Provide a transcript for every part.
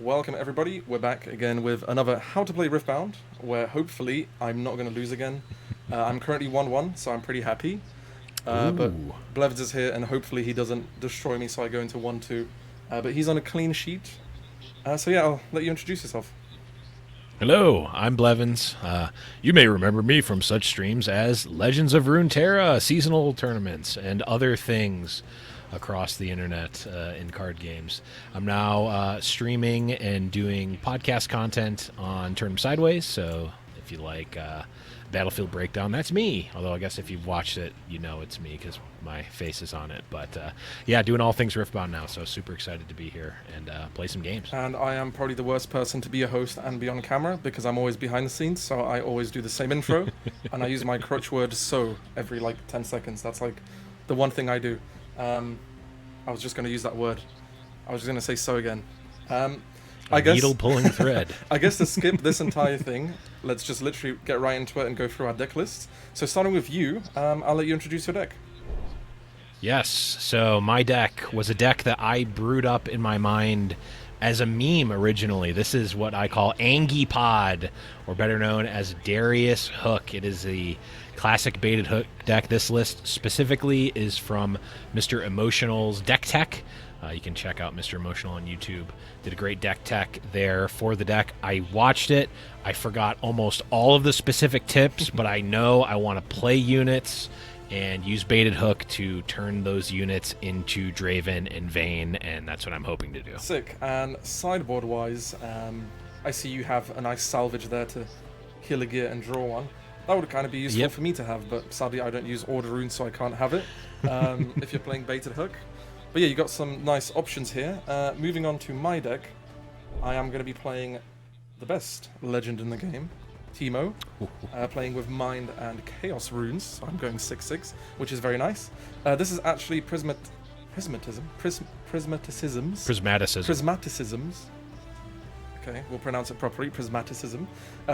Welcome everybody, we're back again with another How to Play Riftbound, where hopefully I'm not going to lose again. I'm currently 1-1, so I'm pretty happy. But Blevins is here, and hopefully he doesn't destroy me so I go into 1-2. But he's on a clean sheet. So yeah, I'll let you introduce yourself. Hello, I'm Blevins. You may remember me from such streams as Legends of Runeterra, seasonal tournaments, and other things across the internet in card games. I'm now streaming and doing podcast content on Turn 'em Sideways, so if you like Battlefield Breakdown, that's me. Although I guess if you've watched it, you know it's me because my face is on it. But yeah, doing all things Riftbound now, so super excited to be here and play some games. And I am probably the worst person to be a host and be on camera because I'm always behind the scenes, so I always do the same intro, and I use my crutch word "so" every like 10 seconds. That's like the one thing I do. I was just going to use that word. I was just going to say "so" again. I guess Needle pulling thread. I guess to skip this entire thing, let's just literally get right into it and go through our deck list. So starting with you, I'll let you introduce your deck. Yes, so my deck was a deck that I brewed up in my mind as a meme originally. This is what I call Angie Pod, or better known as Darius Hook. It is the classic baited hook deck. This list specifically is from Mr. Emotional's Deck Tech. You can check out Mr. Emotional on YouTube. Did a great deck tech there for the deck. I watched it. I forgot almost all of the specific tips, but I know I want to play units and use baited hook to turn those units into Draven and Vayne, and that's what I'm hoping to do. Sick. And sideboard-wise, I see you have a nice salvage there to kill a gear and draw one. That would kind of be useful for me to have, but sadly I don't use Order Rune, so I can't have it if you're playing baited hook. But yeah, you got some nice options here. Moving on to my deck, I am going to be playing the best legend in the game, TEEMO, playing with Mind and Chaos runes. So I'm going 6/6, which is very nice. This is actually Prismaticisms. Okay, we'll pronounce it properly, Prismaticism.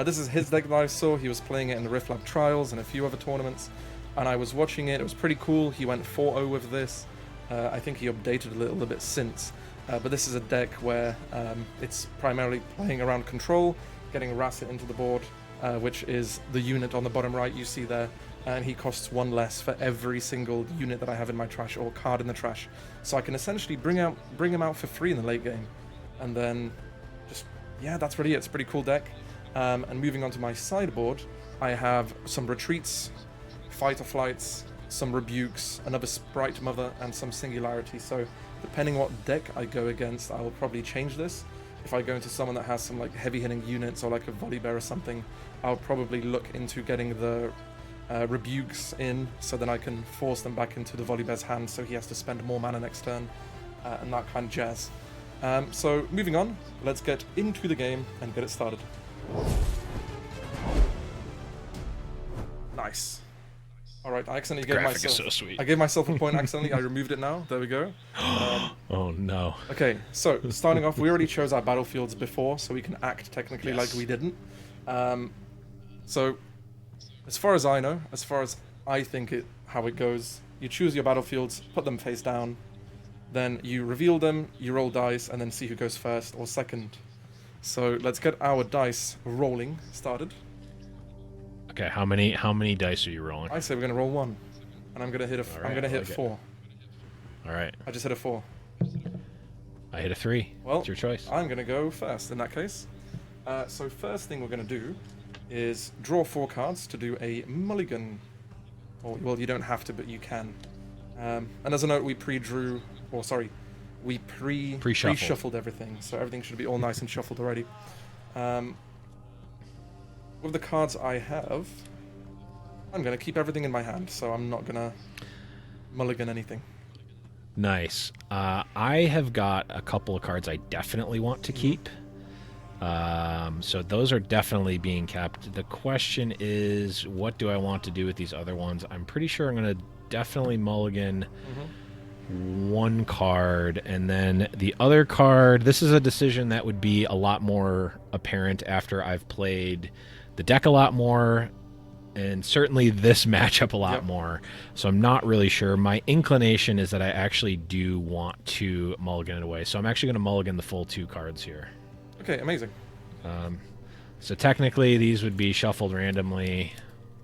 This is his deck that I saw. He was playing it in the Riftlab Trials and a few other tournaments, and I was watching it. It was pretty cool. He went 4-0 with this. I think he updated a little bit since, but this is a deck where it's primarily playing around control, getting Rasset into the board, which is the unit on the bottom right you see there, and he costs 1 less for every single unit that I have in my trash or card in the trash. So I can essentially bring him out for free in the late game, and then just, yeah, that's really it. It's a pretty cool deck. And moving on to my sideboard, I have some retreats, fight or flights, some rebukes, another Sprite Mother, and some Singularity. So depending what deck I go against, I will probably change this. If I go into someone that has some like heavy hitting units or like a Volley Bear or something, I'll probably look into getting the rebukes in, so then I can force them back into the Volley Bear's hand, so he has to spend more mana next turn, and that kind of jazz. So moving on, let's get into the game and get it started. Nice. Alright, I accidentally gave myself... so sweet. I gave myself a point accidentally. I removed it now. There we go. Oh no. Okay, so starting off, we already chose our battlefields before, so we can act technically like we didn't. So, as far as I know, as far as I think how it goes, you choose your battlefields, put them face down, then you reveal them, you roll dice, and then see who goes first or second. So let's get our dice rolling started. Okay, how many dice are you rolling? I say we're gonna roll 1, and I'm gonna hit I'm gonna hit 4. All right. I just hit a 4. I hit a 3. Well, it's your choice. I'm gonna go first in that case. So first thing we're gonna do is draw 4 cards to do a mulligan. Or, well, you don't have to, but you can. And as a note, we pre-drew, or sorry, we pre-shuffled everything, so everything should be all nice and shuffled already. With the cards I have, I'm going to keep everything in my hand, so I'm not going to mulligan anything. Nice. I have got a couple of cards I definitely want to keep. So those are definitely being kept. The question is, what do I want to do with these other ones? I'm pretty sure I'm going to definitely mulligan one card, and then the other card, this is a decision that would be a lot more apparent after I've played the deck a lot more, and certainly this matchup a lot more. So I'm not really sure. My inclination is that I actually do want to mulligan it away. So I'm actually going to mulligan the full 2 cards here. Okay, amazing. So technically, these would be shuffled randomly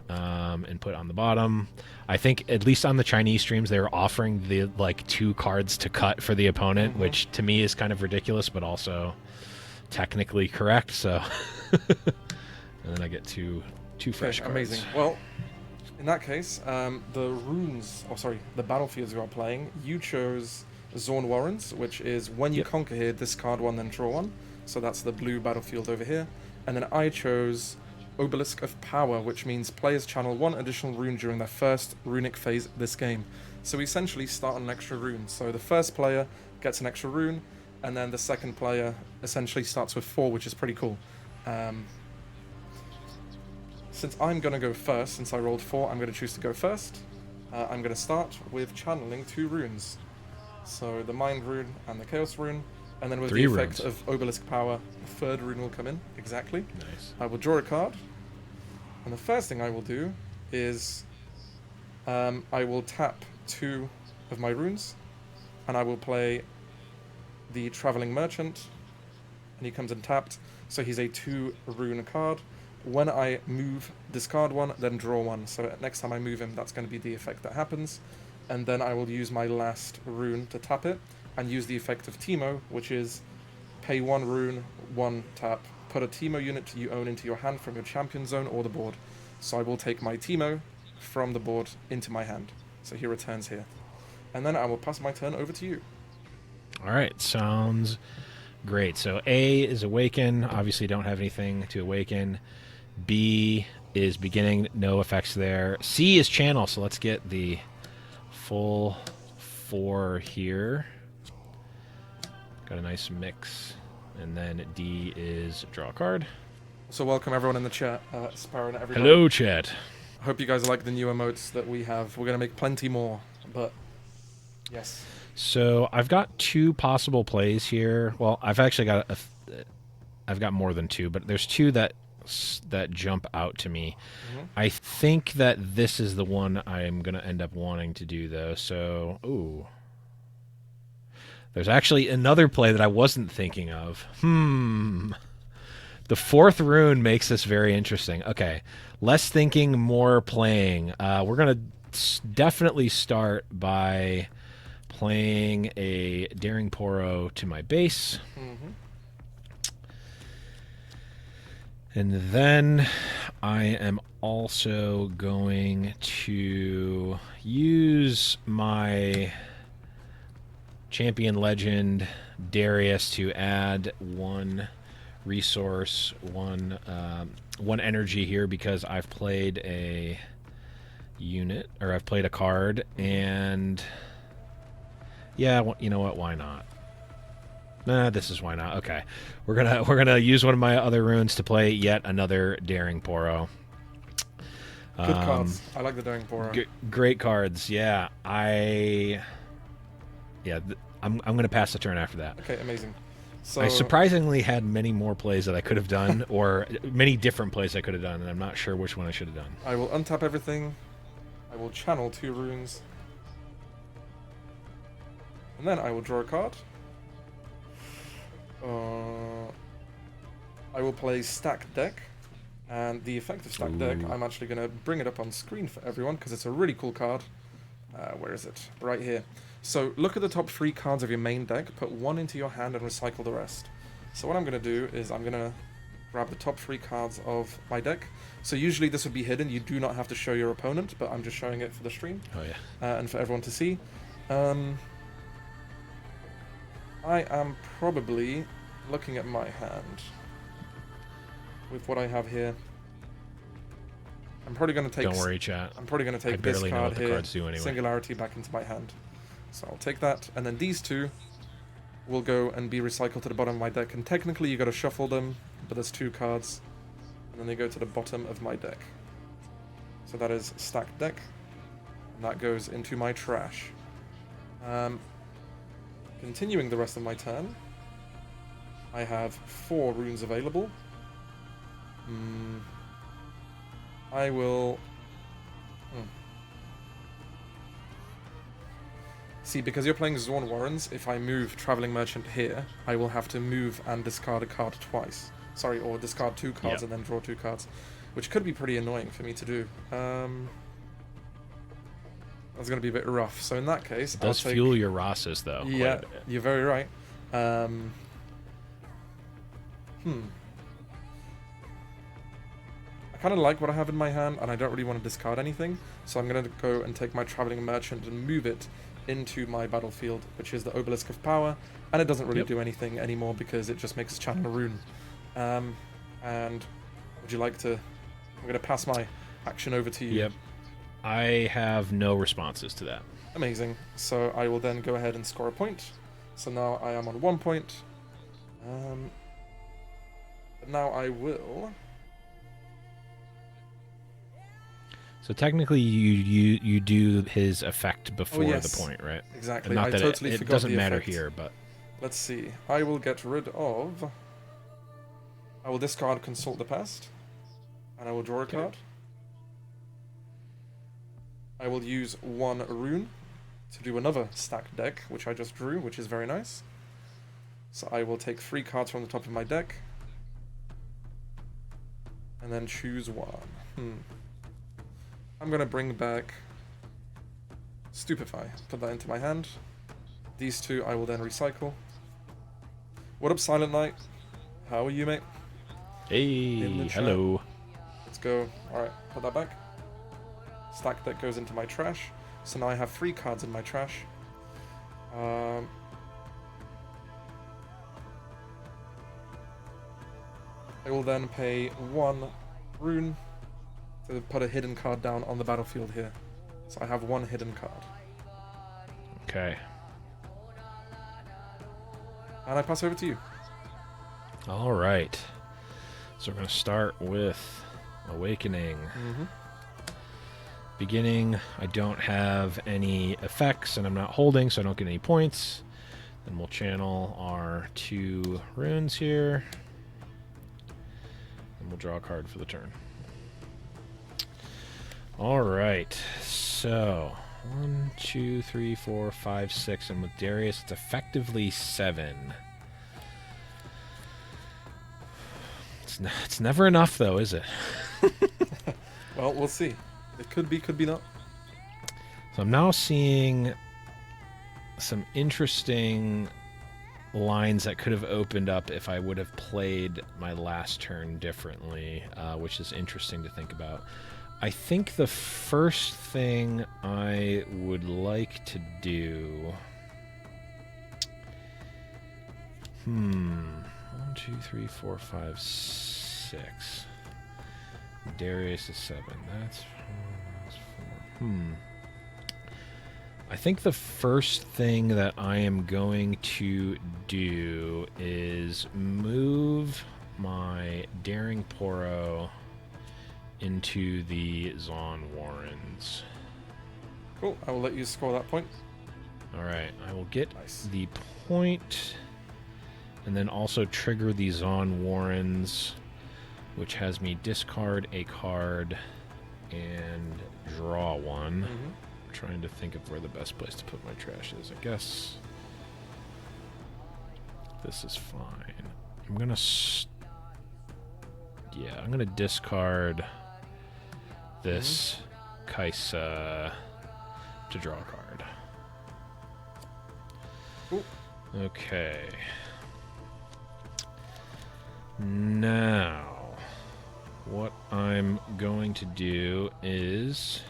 and put on the bottom. I think at least on the Chinese streams, they were offering the like 2 cards to cut for the opponent, which to me is kind of ridiculous, but also technically correct. So, and then I get two fresh cards. Amazing. Well, in that case, the runes, or sorry, the battlefields you are playing, you chose Zorn Warrens, which is when you conquer here, discard 1, then draw 1. So that's the blue battlefield over here. And then I chose Obelisk of Power, which means players channel 1 additional rune during their first runic phase this game. So we essentially start on an extra rune. So the first player gets an extra rune, and then the second player essentially starts with 4, which is pretty cool. Since I'm going to go first, since I rolled 4, I'm going to choose to go first. I'm going to start with channeling 2 runes. So the Mind Rune and the Chaos Rune. And then with 3 the effect runes. of Obelisk Power, the 3rd rune will come in. Exactly. Nice. I will draw a card. And the first thing I will do is I will tap 2 of my runes. And I will play the Traveling Merchant. And he comes in tapped. So he's a 2 rune card. When I move, discard 1, then draw 1. So next time I move him, that's going to be the effect that happens. And then I will use my last rune to tap it, and use the effect of TEEMO, which is pay 1 rune, 1 tap, put a TEEMO unit you own into your hand from your champion zone or the board. So I will take my TEEMO from the board into my hand. So he returns here. And then I will pass my turn over to you. All right, sounds great. So A is Awaken. Obviously don't have anything to awaken. B is Beginning, no effects there. C is Channel, so let's get the full 4 here. Got a nice mix. And then D is Draw a Card. So welcome everyone in the chat, Sparrow and everyone. Hello, chat. I hope you guys like the new emotes that we have. We're going to make plenty more, but yes. So I've got 2 possible plays here. Well, I've actually got I've got more than 2, but there's 2 that jump out to me. I think that this is the one I'm going to end up wanting to do, though. So, ooh. There's actually another play that I wasn't thinking of. The 4th rune makes this very interesting. Okay, less thinking, more playing. We're going to definitely start by playing a Daring Poro to my base. And then I am also going to use my Champion Legend Darius to add 1 resource, 1 energy here, because I've played a unit, or I've played a card, and yeah, you know what? Why not? Nah, this is why not. Okay, we're gonna use one of my other runes to play yet another Daring Poro. Good cards. I like the Daring Poro. Great cards. Yeah, I'm gonna pass the turn after that. Okay, amazing. So I surprisingly had many more plays that I could have done, or many different plays I could have done, and I'm not sure which one I should have done. I will untap everything. I will channel 2 runes. And then I will draw a card. I will play Stack Deck. And the effect of Stack Deck, I'm actually going to bring it up on screen for everyone, because it's a really cool card. Where is it? Right here. So look at the top 3 cards of your main deck, put 1 into your hand and recycle the rest. So what I'm going to do is I'm going to grab the top 3 cards of my deck. So usually this would be hidden, you do not have to show your opponent, but I'm just showing it for the stream. Oh yeah. And for everyone to see. I am probably looking at my hand with what I have here. I'm probably going to take. Don't worry, chat. I'm probably going to take this card here, Singularity, back into my hand. So I'll take that, and then these 2 will go and be recycled to the bottom of my deck. And technically, you got to shuffle them, but there's 2 cards, and then they go to the bottom of my deck. So that is Stacked Deck, and that goes into my trash. Continuing the rest of my turn, I have 4 runes available. I will... See, because you're playing Zorn Warrens, if I move Traveling Merchant here, I will have to move and discard a card twice. Sorry, or discard 2 cards and then draw 2 cards, which could be pretty annoying for me to do. That's going to be a bit rough. So in that case, it does fuel your Rosses, though. Yeah, you're very right. I kind of like what I have in my hand, and I don't really want to discard anything. So I'm going to go and take my Traveling Merchant and move it into my battlefield, which is the Obelisk of Power, and it doesn't really do anything anymore because it just makes us channel a rune. And would you like to... I'm going to pass my action over to you. Yep. I have no responses to that. Amazing. So I will then go ahead and score a point. So now I am on 1 point. But now I will... So technically, you do his effect before the point, right? Exactly. And not that totally it forgot doesn't the matter effect. here, but Let's see. I will get rid of... I will discard Consult the Past. And I will draw a card. I will use 1 rune to do another stacked deck, which I just drew, which is very nice. So I will take 3 cards from the top of my deck. And then choose 1. I'm going to bring back Stupefy. Put that into my hand. These 2 I will then recycle. What up, Silent Knight? How are you, mate? Hey, hello. Let's go. Alright, put that back. Stack that goes into my trash. So now I have 3 cards in my trash. I will then pay 1 rune to put a hidden card down on the battlefield here. So I have 1 hidden card. Okay. And I pass over to you. All right. So we're going to start with Awakening. Beginning, I don't have any effects, and I'm not holding, so I don't get any points. Then we'll channel our 2 runes here. And we'll draw a card for the turn. Alright, so 1, 2, 3, 4, 5, 6, and with Darius it's effectively 7. It's never enough, though, is it? Well, we'll see. It could be not. So I'm now seeing some interesting lines that could have opened up if I would have played my last turn differently, which is interesting to think about. I think the first thing I would like to do... 1, 2, 3, 4, 5, 6. Darius is 7. That's 4. I think the first thing that I am going to do is move my Daring Poro into the Zon Warrens. Cool. I will let you score that point. Alright, I will get Nice. the point and then also trigger the Zon Warrens, which has me discard a card and draw 1. I'm trying to think of where the best place to put my trash is. I guess this is fine. I'm gonna I'm gonna discard this Kaisa to draw a card. Cool. Okay. Now, what I'm going to do is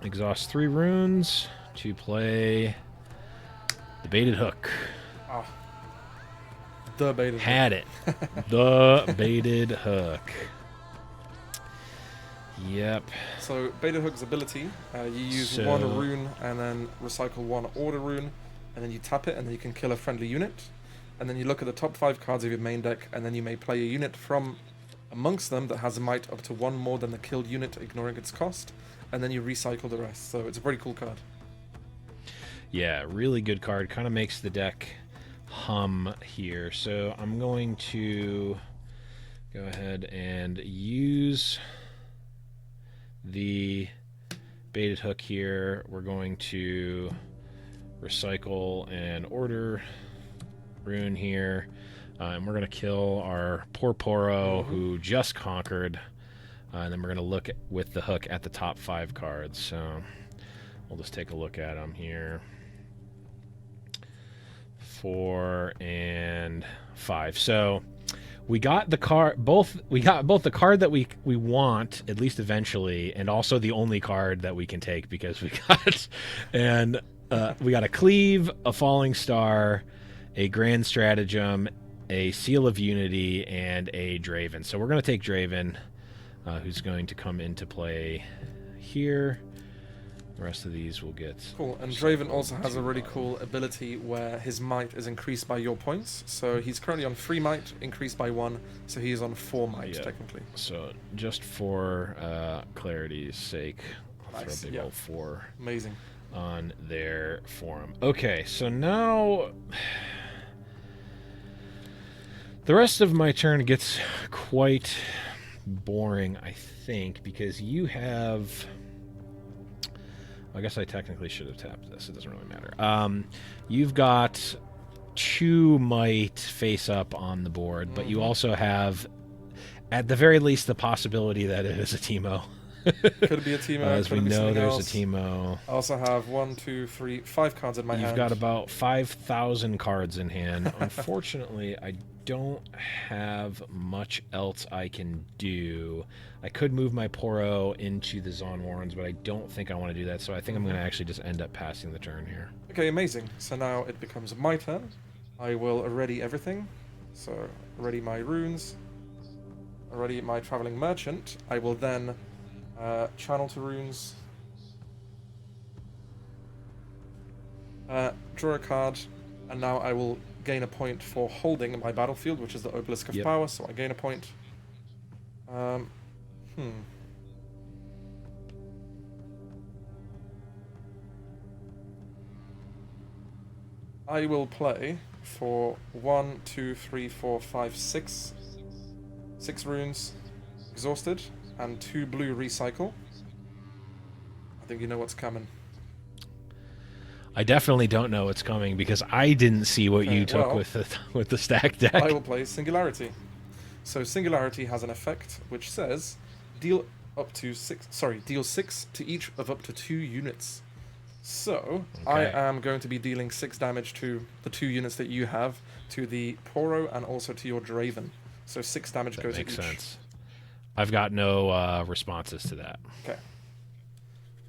exhaust 3 runes to play the Baited Hook. Ah. The baited hook. Had it. The Baited Hook. Yep. So, Baited Hook's ability, you use So- 1 rune and then recycle 1 order rune, and then you tap it and then you can kill a friendly unit. And then you look at the top 5 cards of your main deck, and then you may play a unit from amongst them that has a might up to 1 more than the killed unit, ignoring its cost, and then you recycle the rest. So it's a pretty cool card. Yeah, really good card. Kind of makes the deck hum here. So I'm going to go ahead and use the baited hook here. We're going to recycle and order rune here. And we're going to kill our poor Poro, who just conquered. And then we're going to look with the hook at the top 5 cards. So we'll just take a look at them here. 4 and 5. So we got the card we got both the card that we want, at least eventually, and also the only card that we can take because we got we got a cleave, a falling star, a grand stratagem, a seal of unity, and a Draven. So we're going to take Draven, who's going to come into play here. The rest of these will get... Cool, and Draven also has a really cool ability where his might is increased by your points. So he's currently on 3 might, increased by 1, so he's on 4 might, technically. So just for clarity's sake, I'll throw a big old 4 Amazing. On there for him. Okay, so now... the rest of my turn gets quite boring, I think, because you have... I guess I technically should have tapped this. It doesn't really matter. You've got 2 might face up on the board, but you also have, at the very least, the possibility that it is a TEEMO. Could be a TEEMO. As we know, there's a TEEMO. I also have 1, 2, 3, 5 cards in my hand. You've got about 5,000 cards in hand. Unfortunately, I don't have much else I can do. I could move my Poro into the Zonwarns, but I don't think I want to do that, so I think I'm going to actually just end up passing the turn here. Okay, amazing. So now it becomes my turn. I will ready everything. So, ready my runes. Ready my Traveling Merchant. I will then channel to runes. Draw a card, and now I will gain a point for holding my battlefield, which is the Obelisk of Power, so I gain a point. I will play for 1, 2, 3, 4, 5, 6 runes, exhausted, and 2 blue recycle. I think you know what's coming. I definitely don't know what's coming because I didn't see what you took with the stack deck. I will play Singularity. So Singularity has an effect which says deal 6 to each of up to 2 units. So I am going to be dealing 6 damage to the 2 units that you have, to the Poro and also to your Draven. So 6 damage goes to each. Makes sense. I've got no responses to that. Okay.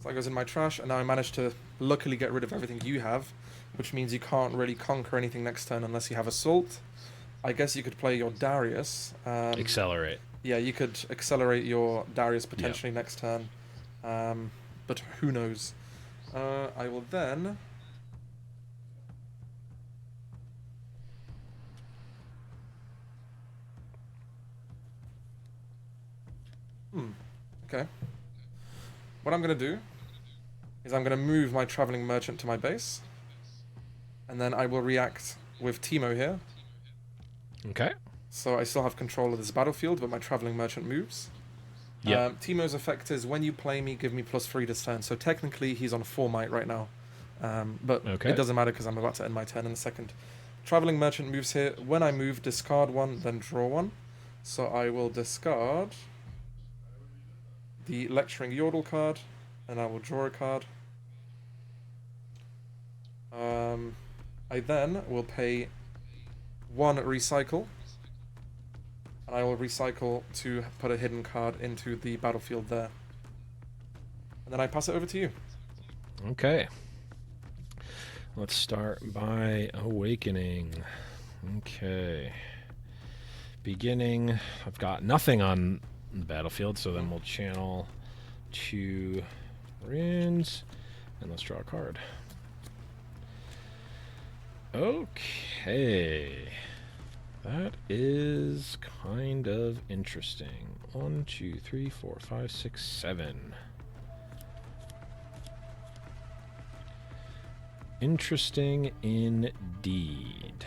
So that goes in my trash, and now I managed to luckily get rid of everything you have, which means you can't really conquer anything next turn unless you have Assault. I guess you could play your Darius. Accelerate. Yeah, you could accelerate your Darius potentially next turn, but who knows. I will then... Okay. What I'm going to do is I'm going to move my Traveling Merchant to my base, and then I will react with TEEMO here. Okay. So I still have control of this battlefield, but my Traveling Merchant moves. TEEMO's effect is when you play me, give me +3 this turn. So technically he's on 4 might right now, but it doesn't matter because I'm about to end my turn in a second. Traveling Merchant moves here. When I move, discard 1, then draw 1. So I will discard the Lecturing Yordle card, and I will draw a card. I then will pay 1 recycle, and I will recycle to put a hidden card into the battlefield there. And then I pass it over to you. Okay. Let's start by Awakening. Okay. Beginning. I've got nothing on the battlefield, so then we'll channel 2 runes, and let's draw a card. Okay. That is kind of interesting. 1, 2, 3, 4, 5, 6, 7. Interesting indeed.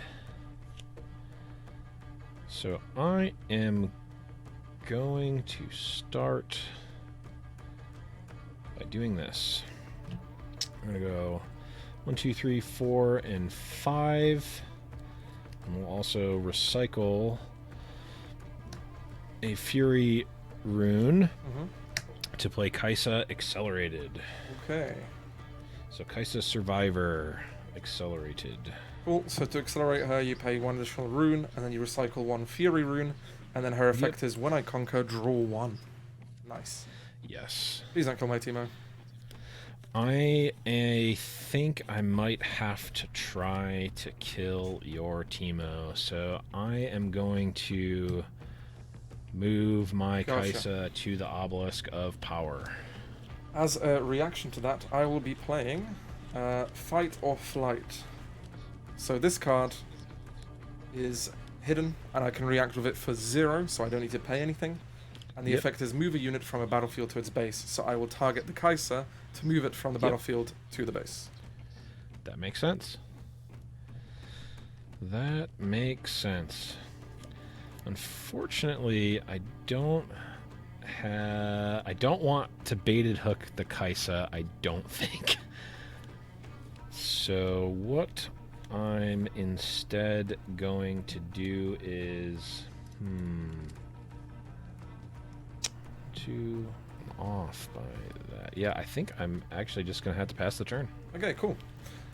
So I am going to start by doing this. I'm going to go 1, 2, 3, 4, and 5. And we'll also recycle a Fury rune to play Kaisa Accelerated. Okay. So Kaisa Survivor Accelerated. Cool. So to accelerate her, you pay 1 additional rune, and then you recycle 1 Fury rune, and then her effect is when I conquer, draw 1. Nice. Yes. Please don't kill my Teemo. I think I might have to try to kill your Teemo, so I am going to move my Kaisa to the Obelisk of Power. As a reaction to that, I will be playing Fight or Flight. So this card is hidden, and I can react with it for 0, so I don't need to pay anything. And the effect is move a unit from a battlefield to its base. So I will target the Kaisa to move it from the battlefield to the base. That makes sense. That makes sense. Unfortunately, I don't want to baited hook the Kaisa, I don't think. So what I'm instead going to do is I'm off by that. Yeah, I think I'm actually just gonna have to pass the turn. Okay, cool.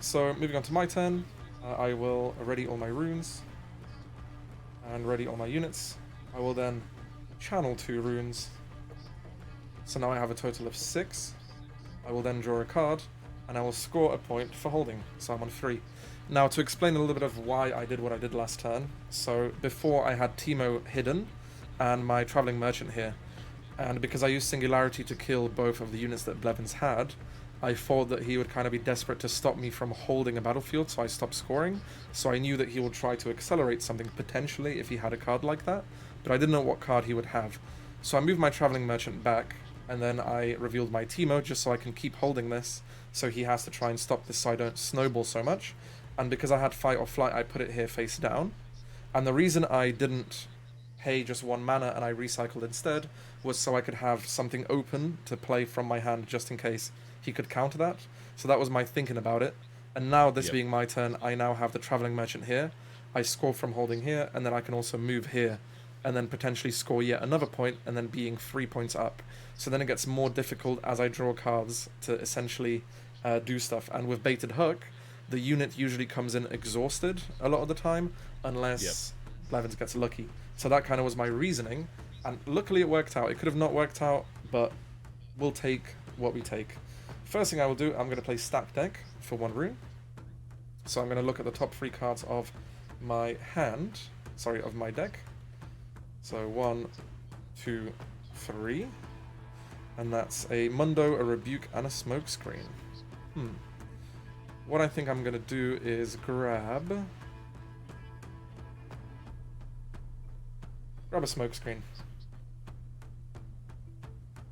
So moving on to my turn, I will ready all my runes and ready all my units. I will then channel 2 runes. So now I have a total of 6. I will then draw a card, and I will score a point for holding. So I'm on 3. Now to explain a little bit of why I did what I did last turn. So before I had Teemo hidden and my Traveling Merchant here. And because I used Singularity to kill both of the units that Blevins had, I thought that he would kind of be desperate to stop me from holding a battlefield, so I stopped scoring. So I knew that he would try to accelerate something potentially if he had a card like that, but I didn't know what card he would have. So I moved my Traveling Merchant back, and then I revealed my Teemo just so I can keep holding this, so he has to try and stop this so I don't snowball so much. And because I had Fight or Flight, I put it here face down. And the reason I didn't pay just 1 mana and I recycled instead was so I could have something open to play from my hand just in case he could counter that. So that was my thinking about it. And now this being my turn, I now have the Traveling Merchant here. I score from holding here, and then I can also move here and then potentially score yet another point, and then being 3 points up. So then it gets more difficult as I draw cards to essentially do stuff. And with Baited Hook, the unit usually comes in exhausted a lot of the time, unless Blevins gets lucky. So that kind of was my reasoning, and luckily it worked out. It could have not worked out, but we'll take what we take. First thing I will do, I'm going to play Stack Deck for 1 rune. So I'm going to look at the top 3 cards of my hand, of my deck. So 1, 2, 3, and that's a Mundo, a Rebuke, and a Smokescreen. What I think I'm going to do is grab a Smokescreen.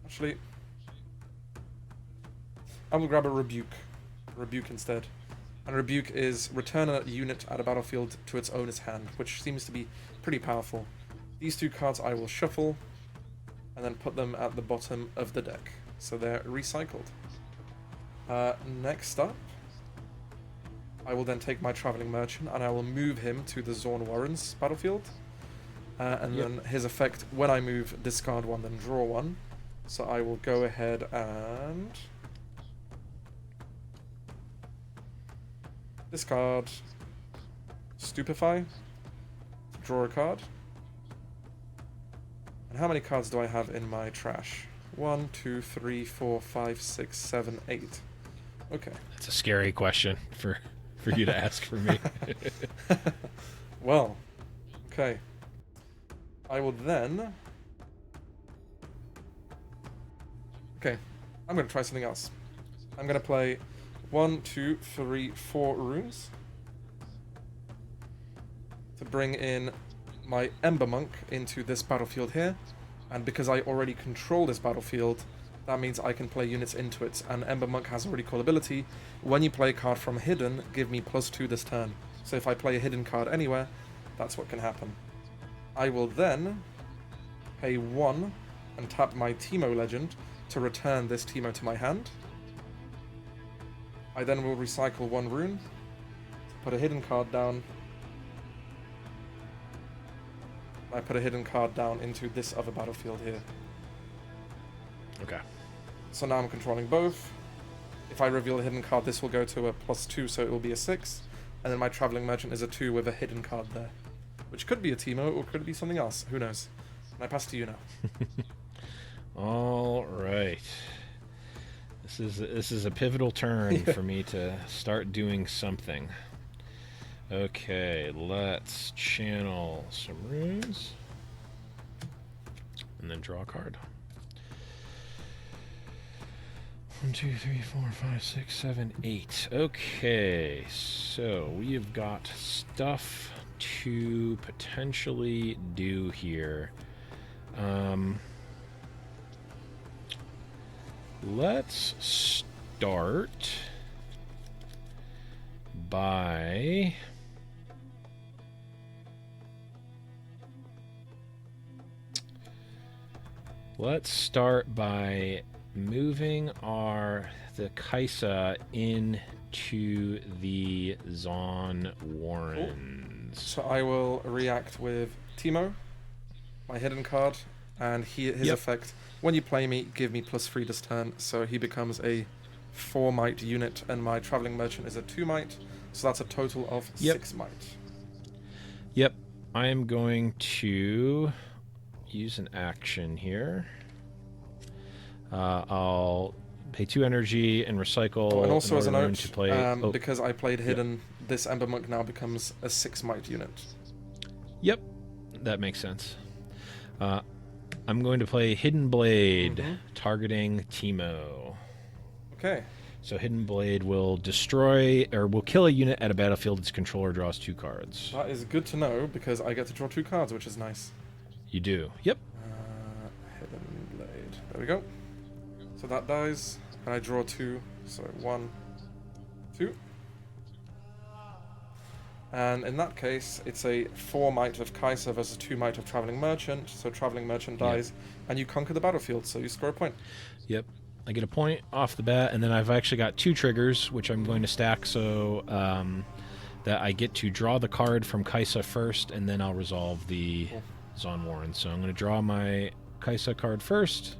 Actually, I will grab a Rebuke instead. And Rebuke is return a unit at a battlefield to its owner's hand, which seems to be pretty powerful. These 2 cards I will shuffle and then put them at the bottom of the deck, so they're recycled. Next up, I will then take my Traveling Merchant and I will move him to the Zorn Warren's battlefield. And then his effect, when I move, discard 1, then draw 1. So I will go ahead and discard Stupefy, draw a card. And how many cards do I have in my trash? 1, 2, 3, 4, 5, 6, 7, 8. Okay. That's a scary question for you to ask for me. Well, okay. I will then... Okay, I'm going to try something else. I'm going to play 1, 2, 3, 4 runes to bring in my Ember Monk into this battlefield here, and because I already control this battlefield, that means I can play units into it, and Ember Monk has a really cool ability. When you play a card from hidden, give me +2 this turn. So if I play a hidden card anywhere, that's what can happen. I will then pay 1 and tap my TEEMO legend to return this TEEMO to my hand. I then will recycle 1 rune, put a hidden card down. I put a hidden card down into this other battlefield here. Okay. So now I'm controlling both. If I reveal a hidden card, this will go to a +2, so it will be a 6. And then my Traveling Merchant is a 2 with a hidden card there. Which could be a TEEMO, or could it be something else? Who knows? And I pass to you now. All right. This is a pivotal turn for me to start doing something. Okay, let's channel some runes. And then draw a card. 1, 2, 3, 4, 5, 6, 7, 8. Okay, so we have got stuff to potentially do here. Let's start by moving the Kaisa into the Zon Warrens. So I will react with TEEMO, my hidden card, and his effect. When you play me, give me +3 this turn, so he becomes a 4 might unit, and my Traveling Merchant is a 2 might, so that's a total of 6 might. Yep, I am going to use an action here. I'll pay 2 energy and recycle. And also as a note, to play, because I played hidden, this Ember Monk now becomes a 6 might unit. Yep, that makes sense. I'm going to play Hidden Blade, targeting TEEMO. Okay. So Hidden Blade will destroy, or will kill a unit at a battlefield its controller draws 2 cards. That is good to know, because I get to draw 2 cards, which is nice. You do. Yep. Hidden Blade. There we go. So that dies, and I draw 2. So 1, 2. And in that case, it's a 4 might of Kaisa versus 2 might of Traveling Merchant. So Traveling Merchant dies, and you conquer the battlefield, so you score a point. Yep. I get a point off the bat, and then I've actually got 2 triggers, which I'm going to stack so that I get to draw the card from Kaisa first, and then I'll resolve the Zon Warren. So I'm going to draw my Kaisa card first,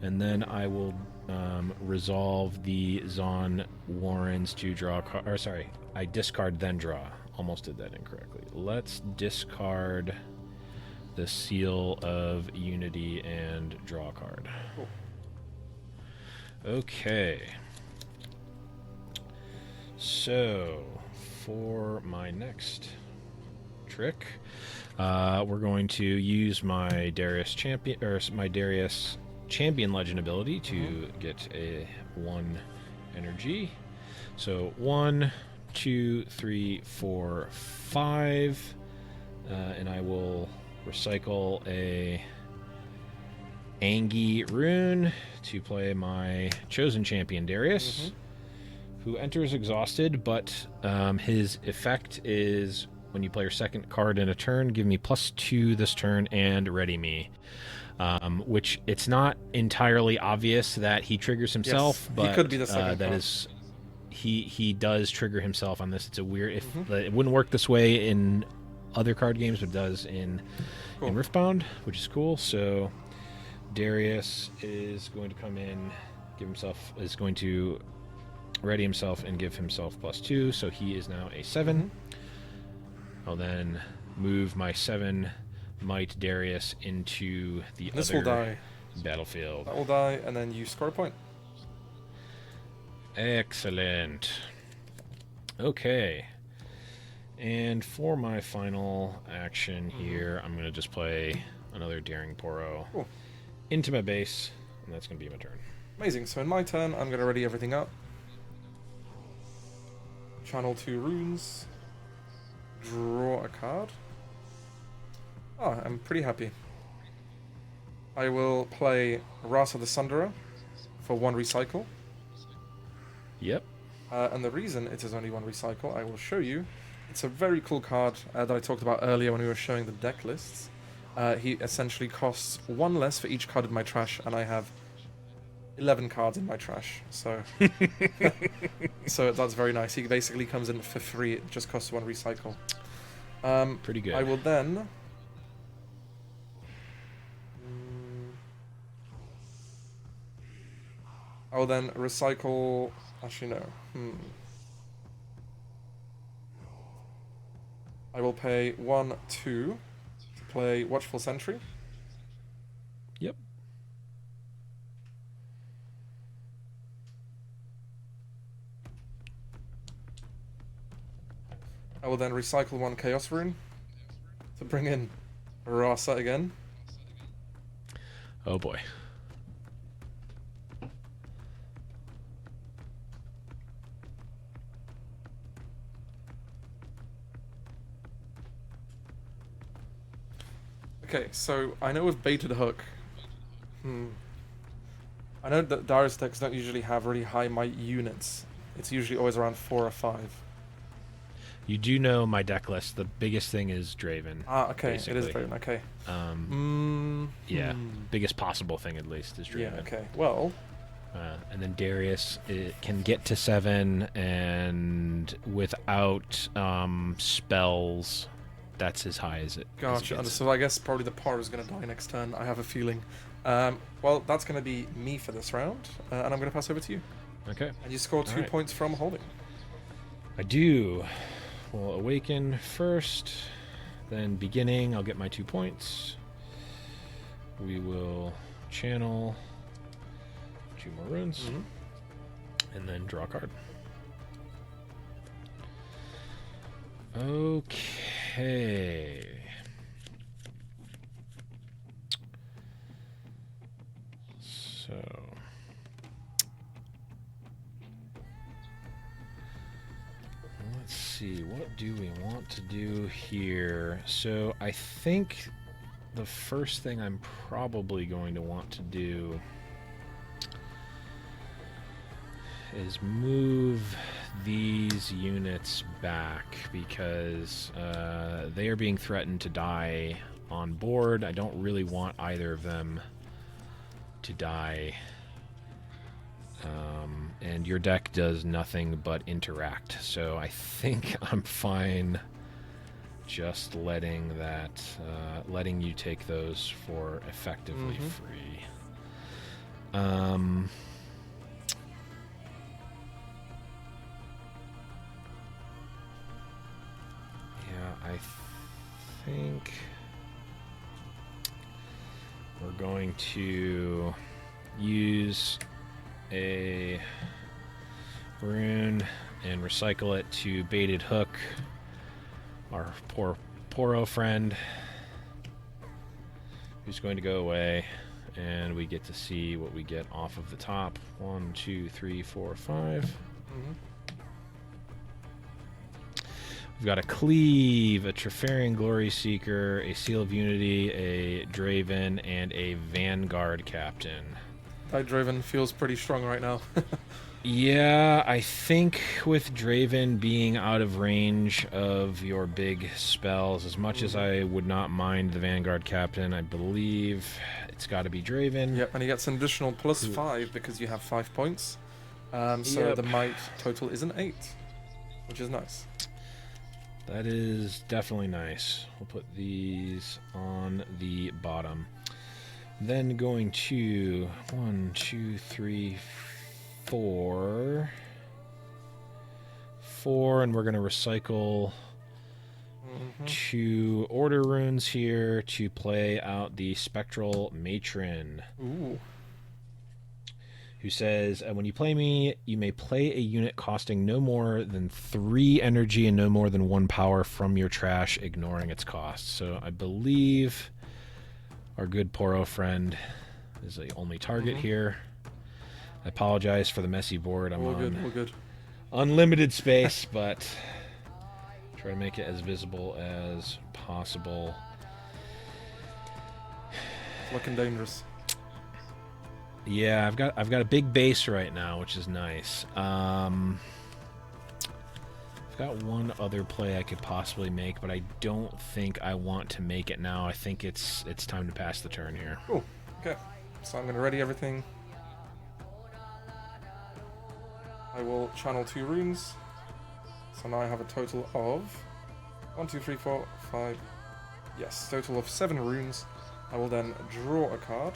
and then I will resolve the Zon Warrens to draw a card. Or sorry, I discard then draw. Almost did that incorrectly. Let's discard the Seal of Unity and draw a card. Cool. Okay. So for my next trick, we're going to use my Darius Champion Legend ability to get a 1 energy. So 1, 2, 3, 4, 5, and I will recycle a Angie rune to play my chosen champion Darius, who enters exhausted, but his effect is when you play your second card in a turn, give me +2 this turn and ready me. Which it's not entirely obvious that he triggers himself, but he could be the second that card. is he does trigger himself on this. It's a weird it wouldn't work this way in other card games, but it does in Riftbound, which is cool. So Darius is going to come in, is going to ready himself and give himself +2, so he is now a 7. I'll then move my 7 might Darius into the This other will die. battlefield. That will die, and then you score a point. Excellent. Okay. And for my final action here, I'm going to just play another Daring Poro into my base, and that's going to be my turn. Amazing. So in my turn, I'm going to ready everything up. Channel 2 runes. Draw a card. Oh, I'm pretty happy. I will play Wrath of the Sunderer for 1 recycle. Yep. And the reason it is only 1 recycle, I will show you. It's a very cool card that I talked about earlier when we were showing the deck lists. He essentially costs 1 less for each card in my trash, and I have 11 cards in my trash. So, so that's very nice. He basically comes in for free. It just costs 1 recycle. Pretty good. I will then. I will then recycle. Actually, no. I will pay 1, 2 to play Watchful Sentry. Yep. I will then recycle 1 Chaos Rune to bring in Rasa again. Oh boy. Okay, so I know with Baited Hook, I know that Darius decks don't usually have really high might units. It's usually always around 4 or 5. You do know my deck list. The biggest thing is Draven. Ah, okay, basically. it is Draven, okay. Yeah, biggest possible thing at least is Draven. Yeah, okay, well... and then Darius it can get to 7, and without spells, that's as high as it Gotcha, so I guess probably the par is going to die next turn, I have a feeling. Well, that's going to be me for this round, and I'm going to pass over to you. Okay. And you score 2 points from holding. I do. We'll awaken first, then beginning, I'll get my 2 points. We will channel 2 more runes, and then draw a card. Okay. So... let's see, what do we want to do here? So I think the first thing I'm probably going to want to do is move these units back because they are being threatened to die on board. I don't really want either of them to die. And your deck does nothing but interact, so I think I'm fine just letting that, letting you take those for effectively free. Yeah, I think we're going to use a rune and recycle it to Baited Hook, our poor Poro friend, who's going to go away, and we get to see what we get off of the top. 1, 2, 3, 4, 5. We've got a Cleave, a Trefarian Glory Seeker, a Seal of Unity, a Draven, and a Vanguard Captain. That Draven feels pretty strong right now. Yeah, I think with Draven being out of range of your big spells, as much as I would not mind the Vanguard Captain, I believe it's got to be Draven. Yep, and he gets an additional +5 because you have 5 points. So the might total is an 8, which is nice. That is definitely nice. We'll put these on the bottom. Then going to 1, 2, 3, 4, and we're going to recycle 2 order runes here to play out the Spectral Matron. Ooh. Who says, when you play me, you may play a unit costing no more than 3 energy and no more than 1 power from your trash, ignoring its cost. So I believe our good Poro friend is the only target here. I apologize for the messy board. I'm on good. Unlimited space, but try to make it as visible as possible. It's looking dangerous. Yeah, I've got a big base right now, which is nice. I've got one other play I could possibly make, but I don't think I want to make it now. I think it's time to pass the turn here. Cool. Okay. So I'm going to ready everything. I will channel 2 runes. So now I have a total of 1, 2, 3, 4, 5. Yes, total of 7 runes. I will then draw a card.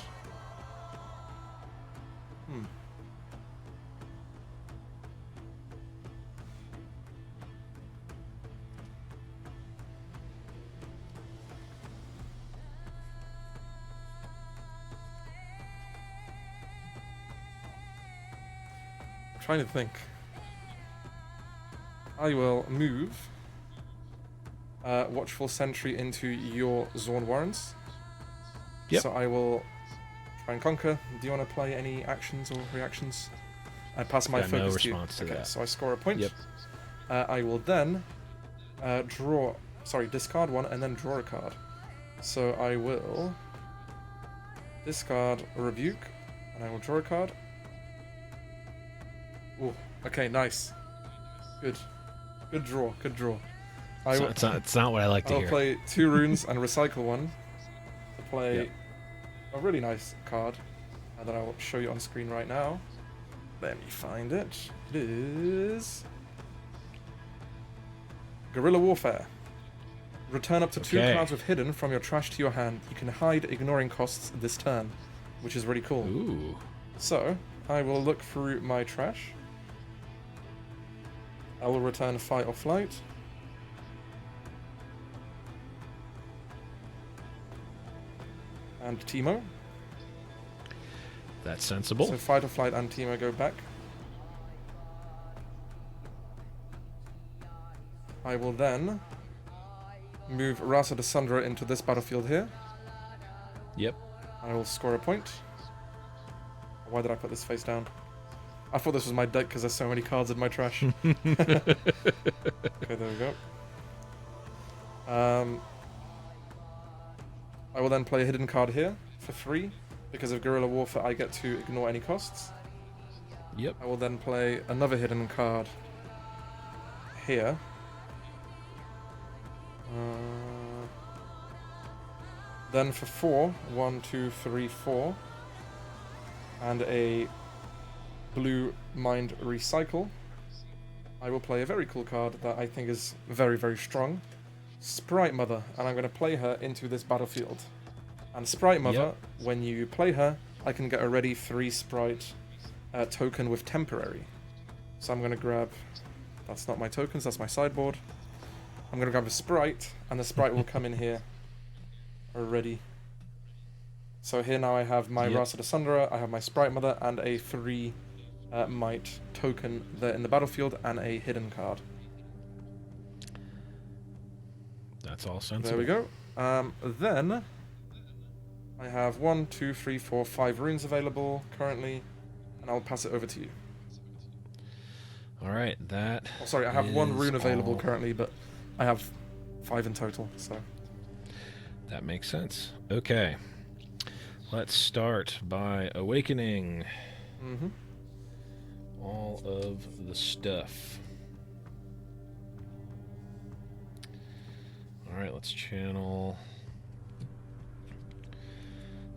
Trying to think. I will move Watchful Sentry into your Zorn Warrens. Yep. So I will try and conquer. Do you want to play any actions or reactions? I pass my focus no to you. response to Okay, that. so I score a point. Yep. I will then discard one and then draw a card. So I will discard a Rebuke and I will draw a card. Ooh, okay, nice. Good. Good draw, good draw. It's not what I like to I'll hear. play 2 runes and recycle one to play Yep. a really nice card that I'll show you on screen right now. Let me find it. It is Guerrilla Warfare. Return up to 2 Okay. cards with hidden from your trash to your hand. You can hide ignoring costs this turn, which is really cool. Ooh. So, I will look through my trash. I will return Fight or Flight. And TEEMO. That's sensible. So Fight or Flight and TEEMO go back. I will then move Rasa de Sundra into this battlefield here. Yep. I will score a point. Why did I put this face down? I thought this was my deck because there's so many cards in my trash. Okay, there we go. I will then play a hidden card here for 3. Because of Guerrilla Warfare, I get to ignore any costs. Yep. I will then play another hidden card here. Then for 4, 1, 2, 3, 4, and a blue Mind Recycle, I will play a very cool card that I think is very, very strong. Sprite Mother, and I'm going to play her into this battlefield. And Sprite Mother, when you play her, I can get a ready 3 Sprite token with Temporary. So I'm going to grab... That's not my tokens, that's my sideboard. I'm going to grab a Sprite, and the Sprite will come in here already. So here now I have my Rasa de Sundra, I have my Sprite Mother, and a 3 Might token there in the battlefield, and a hidden card. That's all sensible. There we go. Then I have 1, 2, 3, 4, 5 runes available currently, and I'll pass it over to you. All right, that. Oh, sorry, I have 1 rune available all... currently, but I have 5 in total, so. That makes sense. Okay. Let's start by awakening all of the stuff. All right, let's channel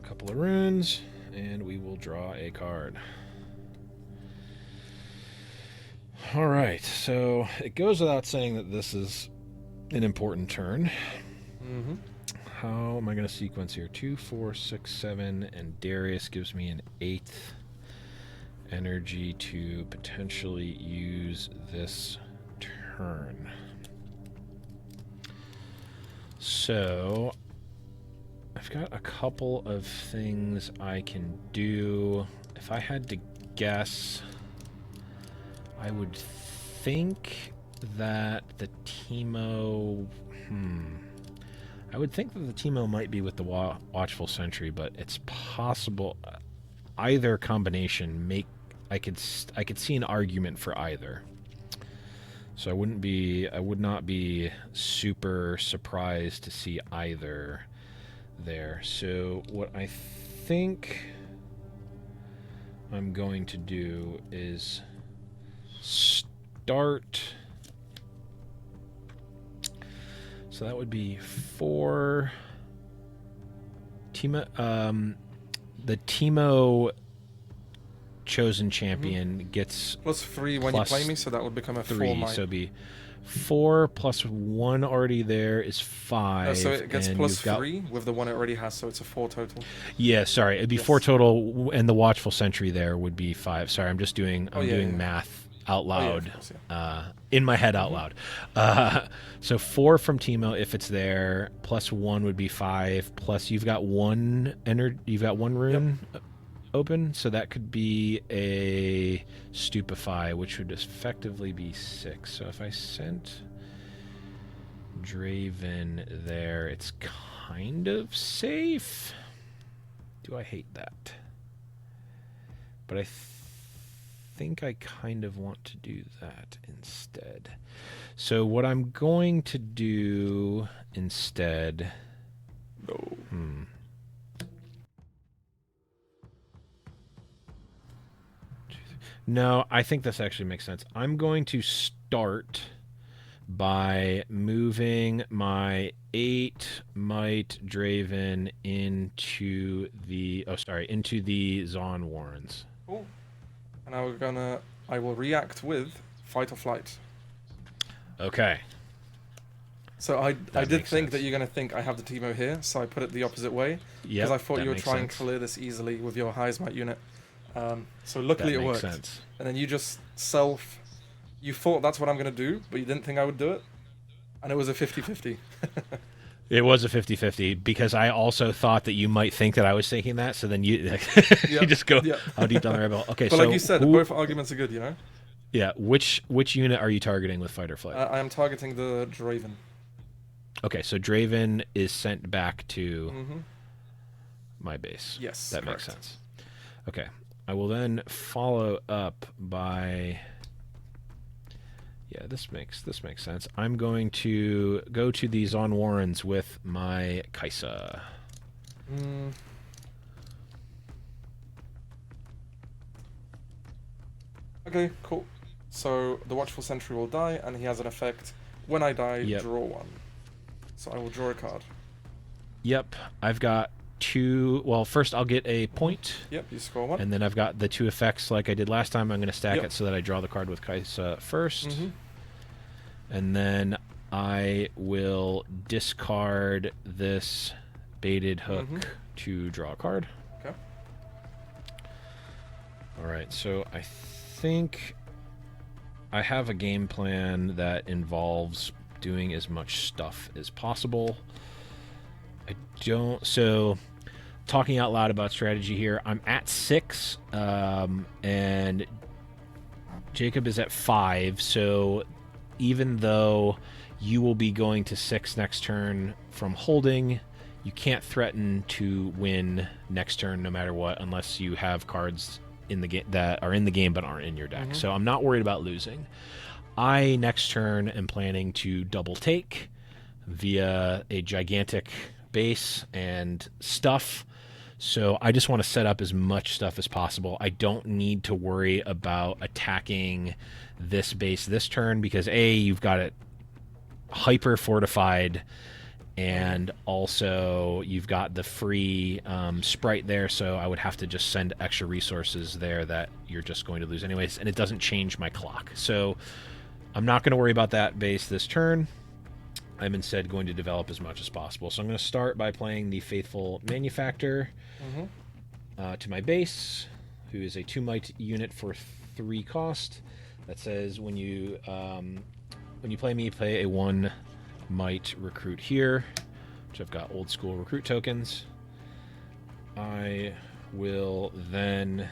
a couple of runes, and we will draw a card. All right, so it goes without saying that this is an important turn. How am I going to sequence here? 2, 4, 6, 7, and Darius gives me an 8th energy to potentially use this turn. So I've got a couple of things I can do. If I had to guess, I would think that the TEEMO... I would think that the TEEMO might be with the Watchful Sentry, but it's possible either combination I could see an argument for either. So I would not be super surprised to see either there. So what I think I'm going to do is start So that would be 4. The TEEMO chosen champion gets +3 when you play me, so that would become a 3. 4 might. So it'd be 4 plus 1 already there is 5. So it gets and +3 with the one it already has, so it's a 4 total. Yeah, sorry, it'd be 4 total, and the watchful sentry there would be 5. Sorry, I'm just doing math out loud, in my head out loud. So 4 from TEEMO if it's there, plus 1 would be 5. Plus you've got one rune open, so that could be a stupefy, which would effectively be 6. So if I sent Draven there, it's kind of safe. Do I hate that? But I think I kind of want to do that instead. So what I'm going to do instead... No, I think this actually makes sense. I'm going to start by moving my 8 Might Draven into the Zon Warrens. Cool. And I will react with fight or flight. Okay. So I did think that you're going to think I have the TEEMO here, so I put it the opposite way. Because I thought you would try and clear this easily with your highest might unit. So luckily it worked. Sense. And then you just you thought that's what I'm going to do, but you didn't think I would do it. And it was a 50-50. It was a 50-50 because I also thought that you might think that I was thinking that, so then you you just go how deep down the rabbit hole. Okay, but so like you said, both arguments are good, you know? Yeah, which unit are you targeting with fight or flight? I am targeting the Draven. Okay, so Draven is sent back to my base. Yes, that makes sense. Okay, I will then follow up by... Yeah, this makes sense. I'm going to go to the Zon Warrens with my Kaisa. Okay, cool. So the Watchful Sentry will die, and he has an effect. When I die, draw 1. So I will draw a card. Yep, I've got 2... Well, first I'll get a point. Yep, you score 1. And then I've got the 2 effects like I did last time. I'm going to stack it so that I draw the card with Kaisa first. And then I will discard this baited hook to draw a card. Okay. Alright, so I think I have a game plan that involves doing as much stuff as possible. So talking out loud about strategy here, I'm at 6, and Jacob is at 5, so even though you will be going to 6 next turn from holding, you can't threaten to win next turn no matter what, unless you have cards in the game that are in the game but aren't in your deck. So I'm not worried about losing. I next turn am planning to double take via a gigantic base and stuff. So I just want to set up as much stuff as possible. I don't need to worry about attacking this base this turn because A, you've got it hyper fortified, and also you've got the free sprite there, so I would have to just send extra resources there that you're just going to lose anyways, and it doesn't change my clock. So I'm not going to worry about that base this turn. I'm instead going to develop as much as possible. So I'm going to start by playing the Faithful Manufactor to my base, who is a 2 might unit for 3 cost. That says when you play me, play a 1 might recruit here, which I've got old school recruit tokens. I will then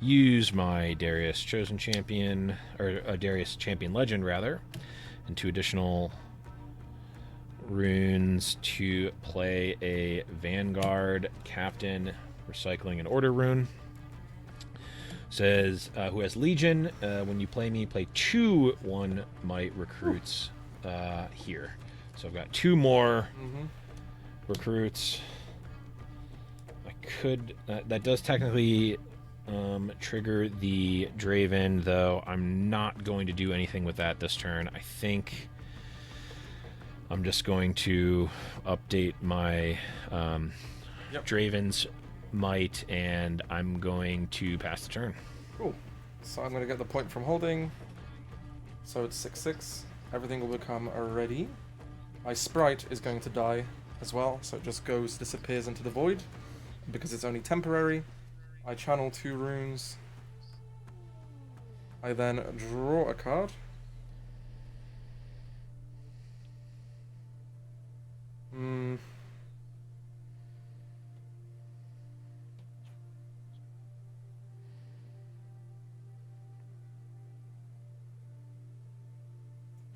use my Darius Chosen Champion, or a Darius Champion Legend rather, and 2 additional runes to play a Vanguard Captain Recycling and Order rune. Says who has Legion, when you play me, play 2 1 might recruits here. So I've got 2 more recruits. I could that does technically trigger the Draven, though I'm not going to do anything with that this turn. I think I'm just going to update my Draven's Might, and I'm going to pass the turn. Cool. So I'm going to get the point from holding. So it's 6/6. Everything will become ready. My sprite is going to die as well, so it just disappears into the void. Because it's only temporary, I channel 2 runes. I then draw a card.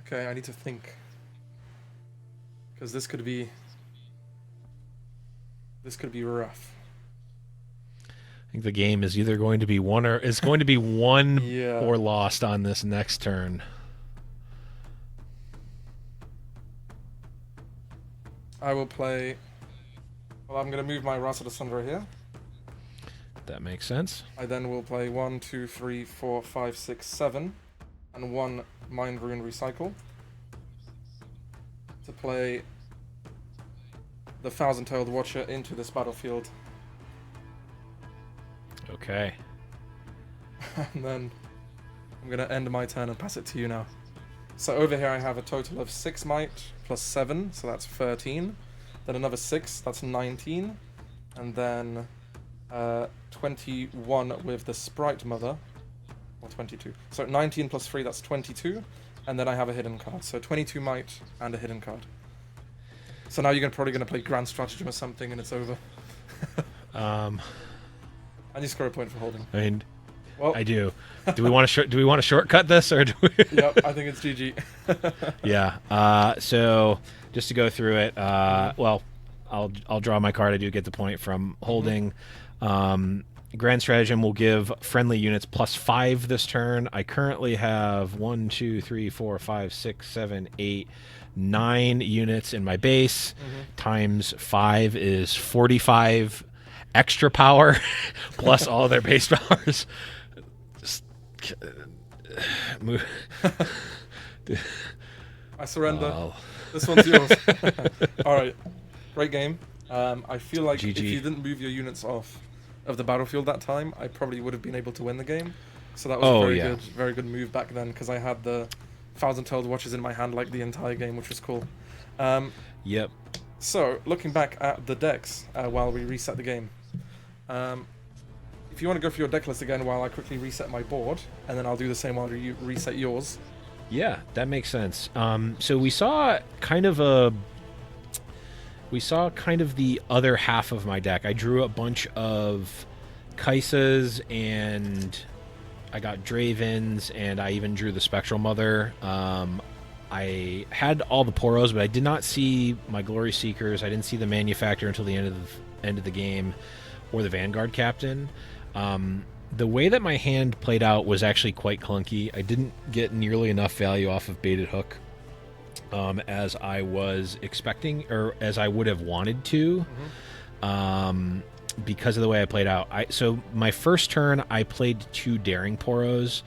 Okay, I need to think. Because this could be rough. I think the game is either going to be won or won Yeah. or lost on this next turn. I will play. Well, I'm going to move my Rasa to Sundra here. That makes sense. I then will play 1, 2, 3, 4, 5, 6, 7, and 1 Mind Rune Recycle to play the Thousand-Tailed Watcher into this battlefield. Okay. And then I'm going to end my turn and pass it to you now. So over here I have a total of 6 might plus 7, so that's 13. Then another 6, that's 19. And then 21 with the Sprite Mother, or 22. So 19 plus 3, that's 22. And then I have a hidden card. So 22 might and a hidden card. So now you're probably going to play Grand Stratagem or something and it's over. And you score a point for holding. I mean, well, I do. Do we want to shortcut this, or do we? Yep, I think it's GG. Yeah. So just to go through it, well, I'll draw my card. I do get the point from holding. Grand Stratagem will give friendly units +5 this turn. I currently have 1, 2, 3, 4, 5, 6, 7, 8, 9 units in my base. Times 5 is 45 extra power plus all their base powers. I surrender. Wow. This one's yours. Alright. Great game. I feel like GG. if you didn't move your units off of the battlefield that time, I probably would have been able to win the game. So that was a very good move back then, because I had the Thousand-Tailed Watchers in my hand like the entire game, which was cool. Yep. So, looking back at the decks while we reset the game. If you want to go for your deck list again while I quickly reset my board, and then I'll do the same while you reset yours. Yeah, that makes sense. So we saw kind of the other half of my deck. I drew a bunch of Kaisas, and I got Dravens, and I even drew the Spectral Mother. I had all the Poros, but I did not see my Glory Seekers. I didn't see the Manufactor until the end of the game, or the Vanguard Captain. The way that my hand played out was actually quite clunky. I didn't get nearly enough value off of Baited Hook as I was expecting, or as I would have wanted to, because of the way I played out. So my first turn, I played 2 Daring Poros.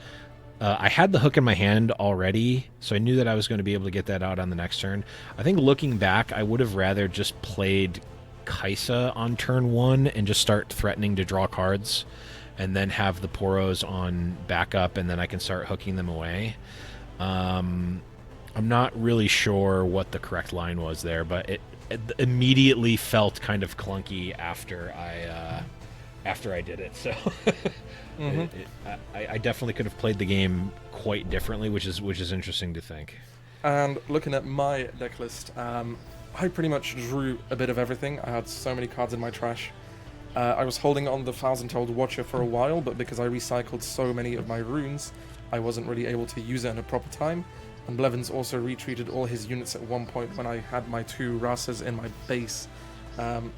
I had the hook in my hand already, so I knew that I was going to be able to get that out on the next turn. I think looking back, I would have rather just played Kaisa on turn 1 and just start threatening to draw cards, and then have the Poros on backup, and then I can start hooking them away. I'm not really sure what the correct line was there, but it immediately felt kind of clunky after I did it. So I definitely could have played the game quite differently, which is interesting to think. And looking at my deck list, I pretty much drew a bit of everything. I had so many cards in my trash. I was holding on the Thousand-Tailed Watcher for a while, but because I recycled so many of my runes, I wasn't really able to use it in a proper time. And Blevins also retreated all his units at one point when I had my 2 Rasas in my base.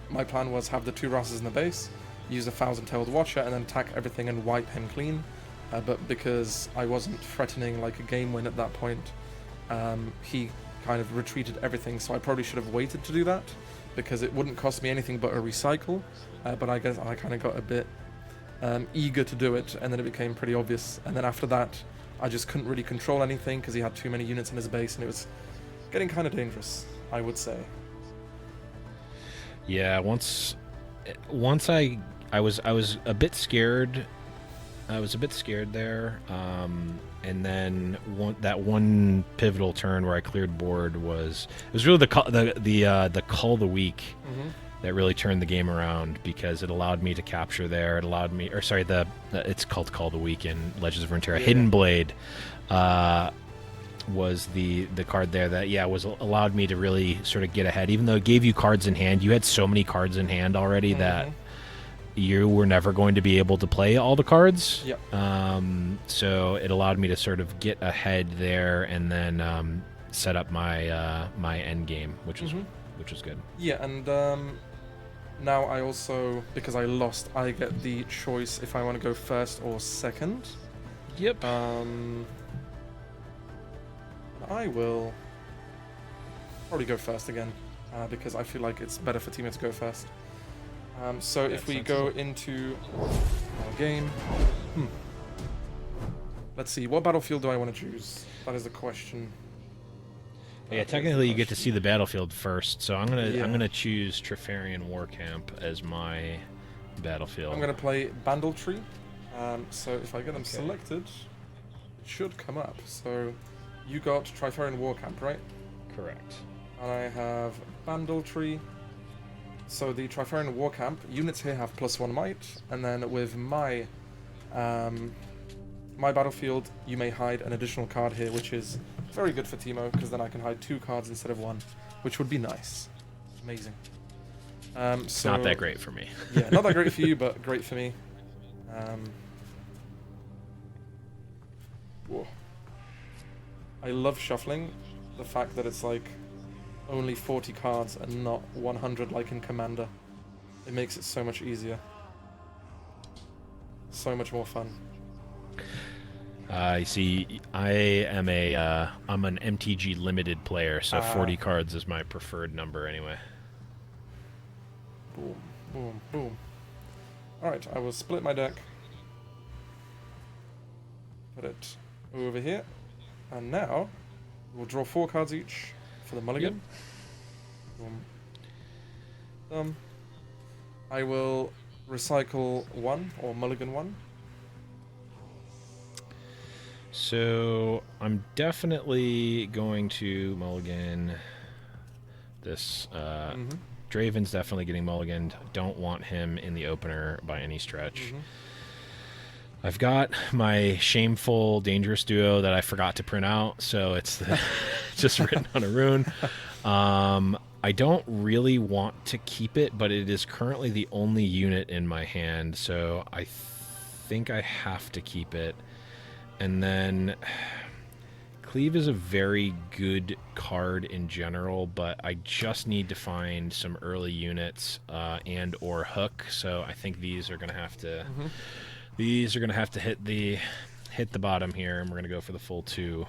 My plan was have the 2 Rasas in the base, use the Thousand-Tailed Watcher, and then attack everything and wipe him clean. But because I wasn't threatening like a game win at that point, he kind of retreated everything, so I probably should have waited to do that, because it wouldn't cost me anything but a recycle. But I guess I kind of got a bit eager to do it, and then it became pretty obvious. And then after that, I just couldn't really control anything because he had too many units in his base, and it was getting kind of dangerous. I would say. Yeah, once I was a bit scared. I was a bit scared there, and then that one pivotal turn where I cleared board was really the call of the week that really turned the game around, because it allowed me to capture there. It allowed me, or sorry, it's called Call of the Week in Legends of Runeterra. Yeah. Hidden Blade was the card there that allowed me to really sort of get ahead, even though it gave you cards in hand. You had so many cards in hand already that you were never going to be able to play all the cards. Yep. So it allowed me to sort of get ahead there, and then set up my my end game, which was good. Yeah, and now I also, because I lost, I get the choice if I want to go first or second. Yep. I will probably go first again, because I feel like it's better for TEEMO to go first. So if we go into our game, let's see, what battlefield do I want to choose? That is the question. Yeah, technically you get to see the battlefield first, so I'm gonna choose Trefarian War Camp as my battlefield. I'm gonna play Bandletree. So if I get them selected, it should come up. So you got Trifarian War Camp, right? Correct. And I have Bandletree. So the Trifarian War Camp units here have +1 might, and then with my my battlefield, you may hide an additional card here, which is very good for TEEMO, because then I can hide 2 cards instead of 1, which would be nice. Amazing. So not that great for me. Yeah, not that great for you, but great for me. Whoa. I love shuffling. The fact that it's like only 40 cards and not 100 like in Commander. It makes it so much easier. So much more fun. I see. I'm an MTG limited player, so 40 cards is my preferred number anyway. Boom, boom, boom. Alright, I will split my deck. Put it over here. And now, we'll draw 4 cards each for the mulligan. Yep. Boom. I will recycle 1, or mulligan 1. So I'm definitely going to mulligan this. Draven's definitely getting mulliganed. Don't want him in the opener by any stretch. I've got my shameful dangerous duo that I forgot to print out, so it's just written on a rune. I don't really want to keep it, but it is currently the only unit in my hand, so I think I have to keep it. And then Cleave is a very good card in general, but I just need to find some early units and or hook. So I think these are gonna have to hit the bottom here, and we're gonna go for the full 2.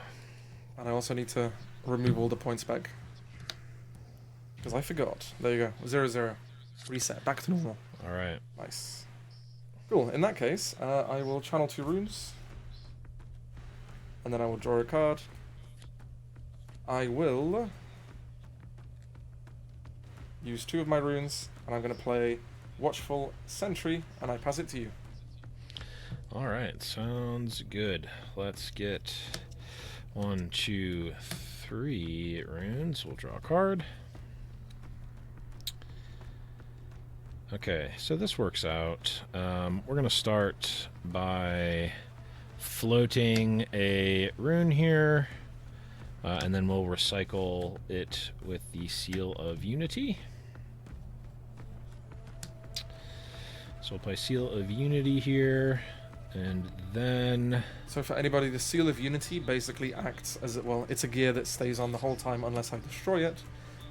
And I also need to remove all the points back, because I forgot. There you go. 0-0. Reset. Back to normal. All right. Nice. Cool. In that case, I will channel 2 runes. And then I will draw a card. I will use 2 of my runes, and I'm going to play Watchful Sentry, and I pass it to you. All right, sounds good. Let's get 1, 2, 3 runes. We'll draw a card. Okay, so this works out. We're going to start by floating a rune here, and then we'll recycle it with the Seal of Unity. So we'll play Seal of Unity here, and then... So for anybody, the Seal of Unity basically acts as, it's a gear that stays on the whole time unless I destroy it,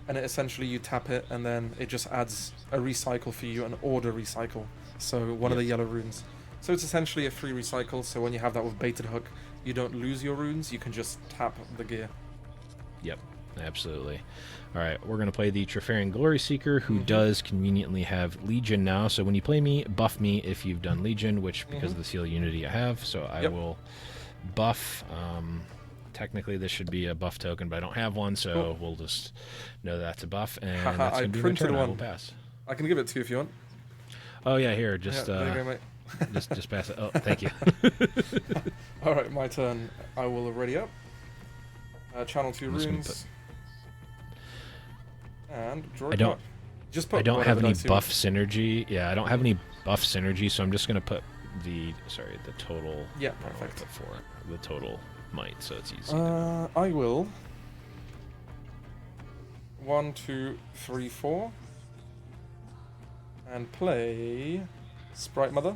and it essentially you tap it, and then it just adds a recycle for you, an order recycle, so one of the yellow runes. So it's essentially a free recycle, so when you have that with Baited Hook, you don't lose your runes, you can just tap the gear. Yep, absolutely. Alright, we're going to play the Trefarian Glory Seeker, who does conveniently have Legion now, so when you play me, buff me if you've done Legion, which, because of the Seal of Unity, I have, so I will buff technically this should be a buff token, but I don't have one, so Cool. we'll just know that's a buff, and Haha, that's I going to be my printed turn. I one. will pass. I can give it to you if you want. Oh, yeah, here. Just, Yeah, there you go, mate. just pass it. Oh, thank you. Alright, my turn. I will ready up. Channel 2 I'm just gonna runes. And draw a I don't- card. Just put I don't have whatever any dice you buff want. synergy. Yeah, I don't have any buff synergy, so I'm just going to put the total. Yeah, what do I perfect. put for the total might, so it's easy. I will. 1, 2, 3, 4. And play Sprite Mother.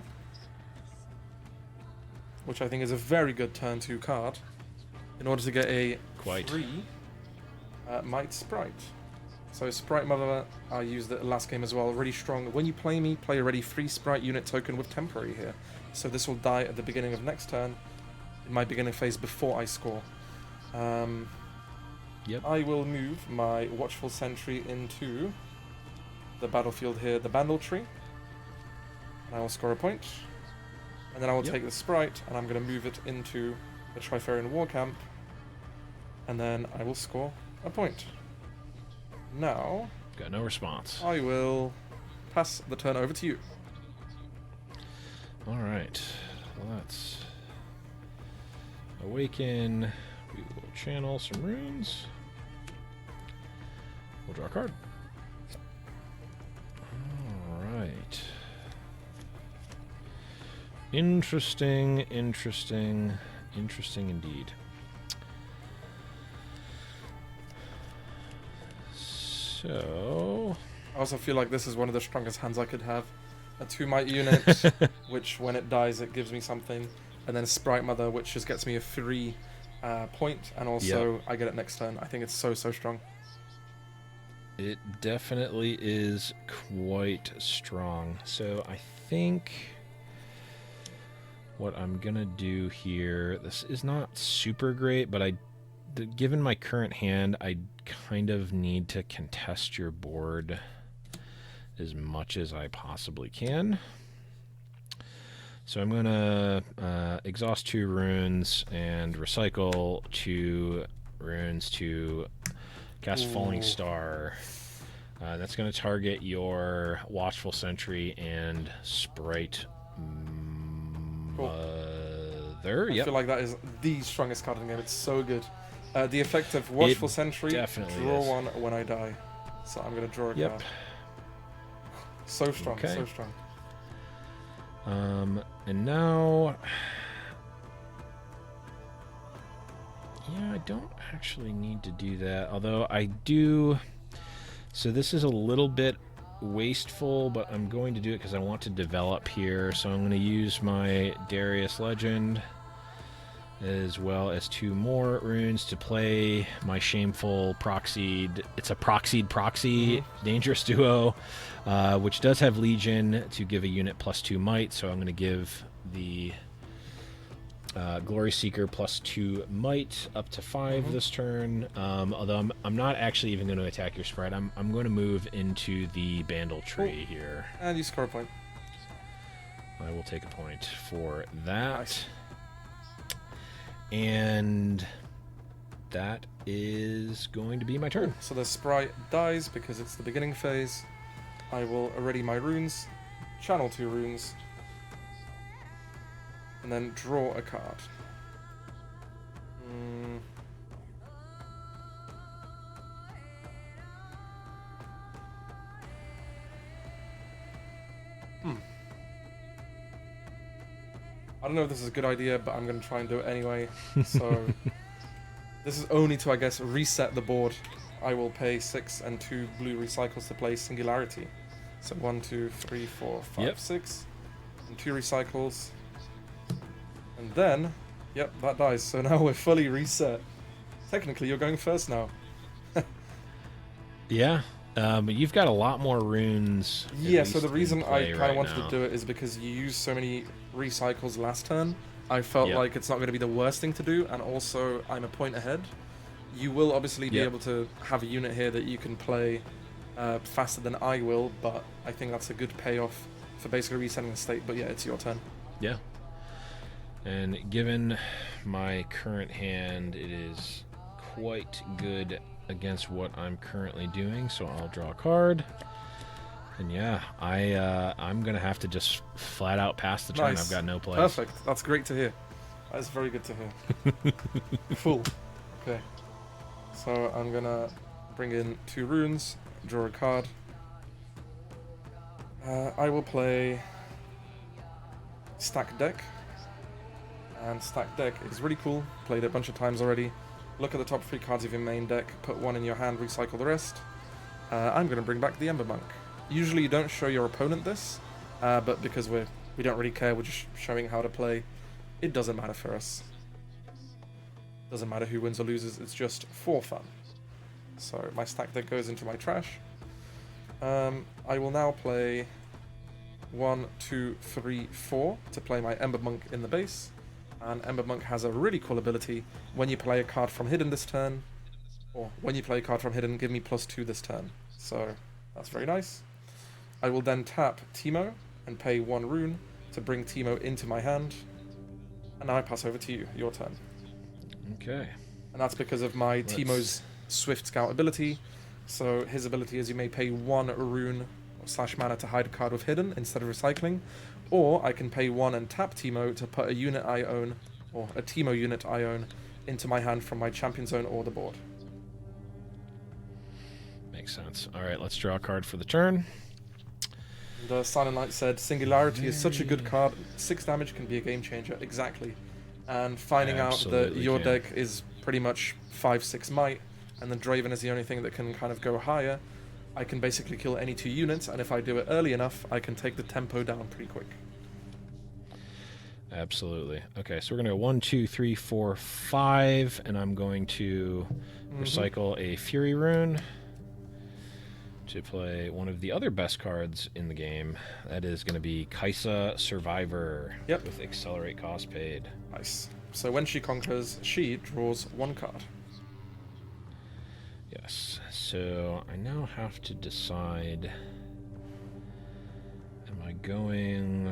Which I think is a very good turn 2 card. In order to get a Quite. 3 Might Sprite. So Sprite Mother, I used it last game as well, really strong. When you play me, play a ready free Sprite unit token with temporary here. So this will die at the beginning of next turn, in my beginning phase before I score. Yep. I will move my Watchful Sentry into the battlefield here, the Bandle Tree. And I will score a point. And then I will Yep. take the Sprite, and I'm going to move it into the Trifarian War Camp. And then I will score a point. Now, Got no response. I will pass the turn over to you. All right. Let's awaken. We will channel some runes. We'll draw a card. All right. Interesting, interesting, interesting indeed. So, I also feel like this is one of the strongest hands I could have. A 2 Might unit, which when it dies it gives me something. And then Sprite Mother, which just gets me a 3 point. And also I get it next turn. I think it's so strong. it definitely is quite strong. So I think what I'm gonna do here, this is not super great, but given my current hand, I kind of need to contest your board as much as I possibly can. So I'm gonna exhaust 2 runes and recycle 2 runes to cast Falling Ooh. Star. That's going to target your Watchful Sentry and Sprite Mother. I Yep. feel like that is the strongest card in the game. It's so good. The effect of Watchful Sentry, definitely draw is. 1 when I die. So I'm going to draw a Yep. card. So strong, Okay. so strong. And now, yeah, I don't actually need to do that. Although I do. So this is a little bit wasteful, but I'm going to do it because I want to develop here. So I'm going to use my Darius Legend as well as 2 more runes to play my shameful proxied. It's a proxied proxy dangerous duo, which does have Legion to give a unit +2 might. So I'm going to give the Glory Seeker +2 might up to 5 this turn. Although I'm not actually even going to attack your sprite. I'm going to move into the Bandle Tree here. And you score a point. I will take a point for that. Nice. And that is going to be my turn. So the Sprite dies because it's the beginning phase. I will ready my runes, channel 2 runes, and then draw a card. I don't know if this is a good idea, but I'm going to try and do it anyway. So this is only to, I guess, reset the board. I will pay 6 and 2 blue recycles to play Singularity. So 1, 2, 3, 4, 5, Yep. 6. And 2 recycles. And then, yep, that dies. So now we're fully reset. Technically, you're going first now. Yeah. But you've got a lot more runes. at Yeah, so least the in reason I play kind of right wanted now. to do it is because you used so many recycles last turn. I felt Yep. like it's not going to be the worst thing to do, and also I'm a point ahead. You will obviously be Yep. able to have a unit here that you can play faster than I will, but I think that's a good payoff for basically resetting the state. But yeah, it's your turn. Yeah. And given my current hand, it is quite good against what I'm currently doing, so I'll draw a card. And yeah, I'm gonna have to just flat out pass the turn. Nice. I've got no plays. Perfect. That's great to hear. That is very good to hear. Cool. Okay. So I'm gonna bring in 2 runes, draw a card. I will play Stack Deck. And Stack Deck is really cool. Played it a bunch of times already. Look at the top 3 cards of your main deck, put 1 in your hand, recycle the rest. I'm going to bring back the Ember Monk. Usually you don't show your opponent this, but because we don't really care, we're just showing how to play. It doesn't matter for us. Doesn't matter who wins or loses, it's just for fun. So my Stack Deck goes into my trash. I will now play 1, 2, 3, 4 to play my Ember Monk in the base. And Ember Monk has a really cool ability. When you play a card from hidden this turn, or when you play a card from hidden, give me +2 this turn. So that's very nice. I will then tap TEEMO and pay 1 rune to bring TEEMO into my hand. And now I pass over to you, your turn. Okay. And that's because of my TEEMO's Swift Scout ability. So his ability is you may pay 1 rune / mana to hide a card with hidden instead of recycling. Or I can pay 1 and tap TEEMO to put a unit I own, or a TEEMO unit I own, into my hand from my champion zone or the board. Makes sense. Alright, let's draw a card for the turn. And Silent Knight said, Singularity is such a good card, 6 damage can be a game changer. Exactly. And finding out that your deck is pretty much 5-6 might, and then Draven is the only thing that can kind of go higher, I can basically kill any 2 units, and if I do it early enough, I can take the tempo down pretty quick. Absolutely. Okay, so we're gonna go 1, 2, 3, 4, 5, and I'm going to recycle a Fury rune to play one of the other best cards in the game. That is going to be Kaisa Survivor with Accelerate Cost Paid. Nice. So when she conquers, she draws 1 card. Yes. So I now have to decide, am I going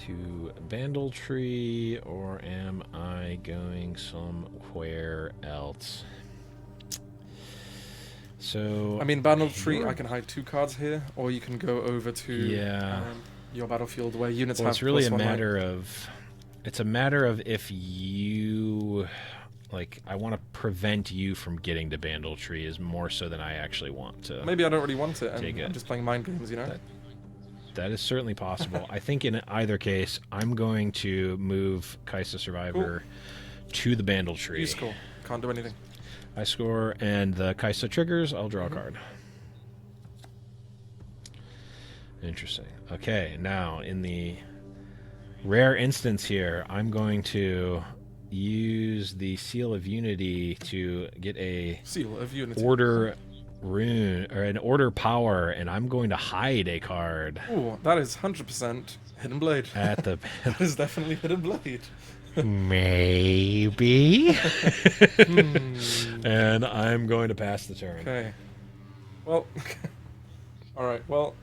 to Bandletree or am I going somewhere else? So I mean, Bandletree, I can hide 2 cards here, or you can go over to your battlefield where units have. It's really a +1 matter of. It's a matter of if you, like, I want to prevent you from getting to Bandletree is more so than I actually want to. Maybe I don't really want it, and I'm just playing mind games, you know. That is certainly possible. I think in either case, I'm going to move Kaisa Survivor to the Bandletree. You score. Can't do anything. I score, and the Kaisa triggers, I'll draw a card. Interesting. Okay, now, in the rare instance here, I'm going to use the Seal of Unity to get a Seal of Unity. Order rune, or an Order power, and I'm going to hide a card. Ooh, that is 100% Hidden Blade. At the That is definitely Hidden Blade. Maybe. And I'm going to pass the turn. Okay. Well, alright, well,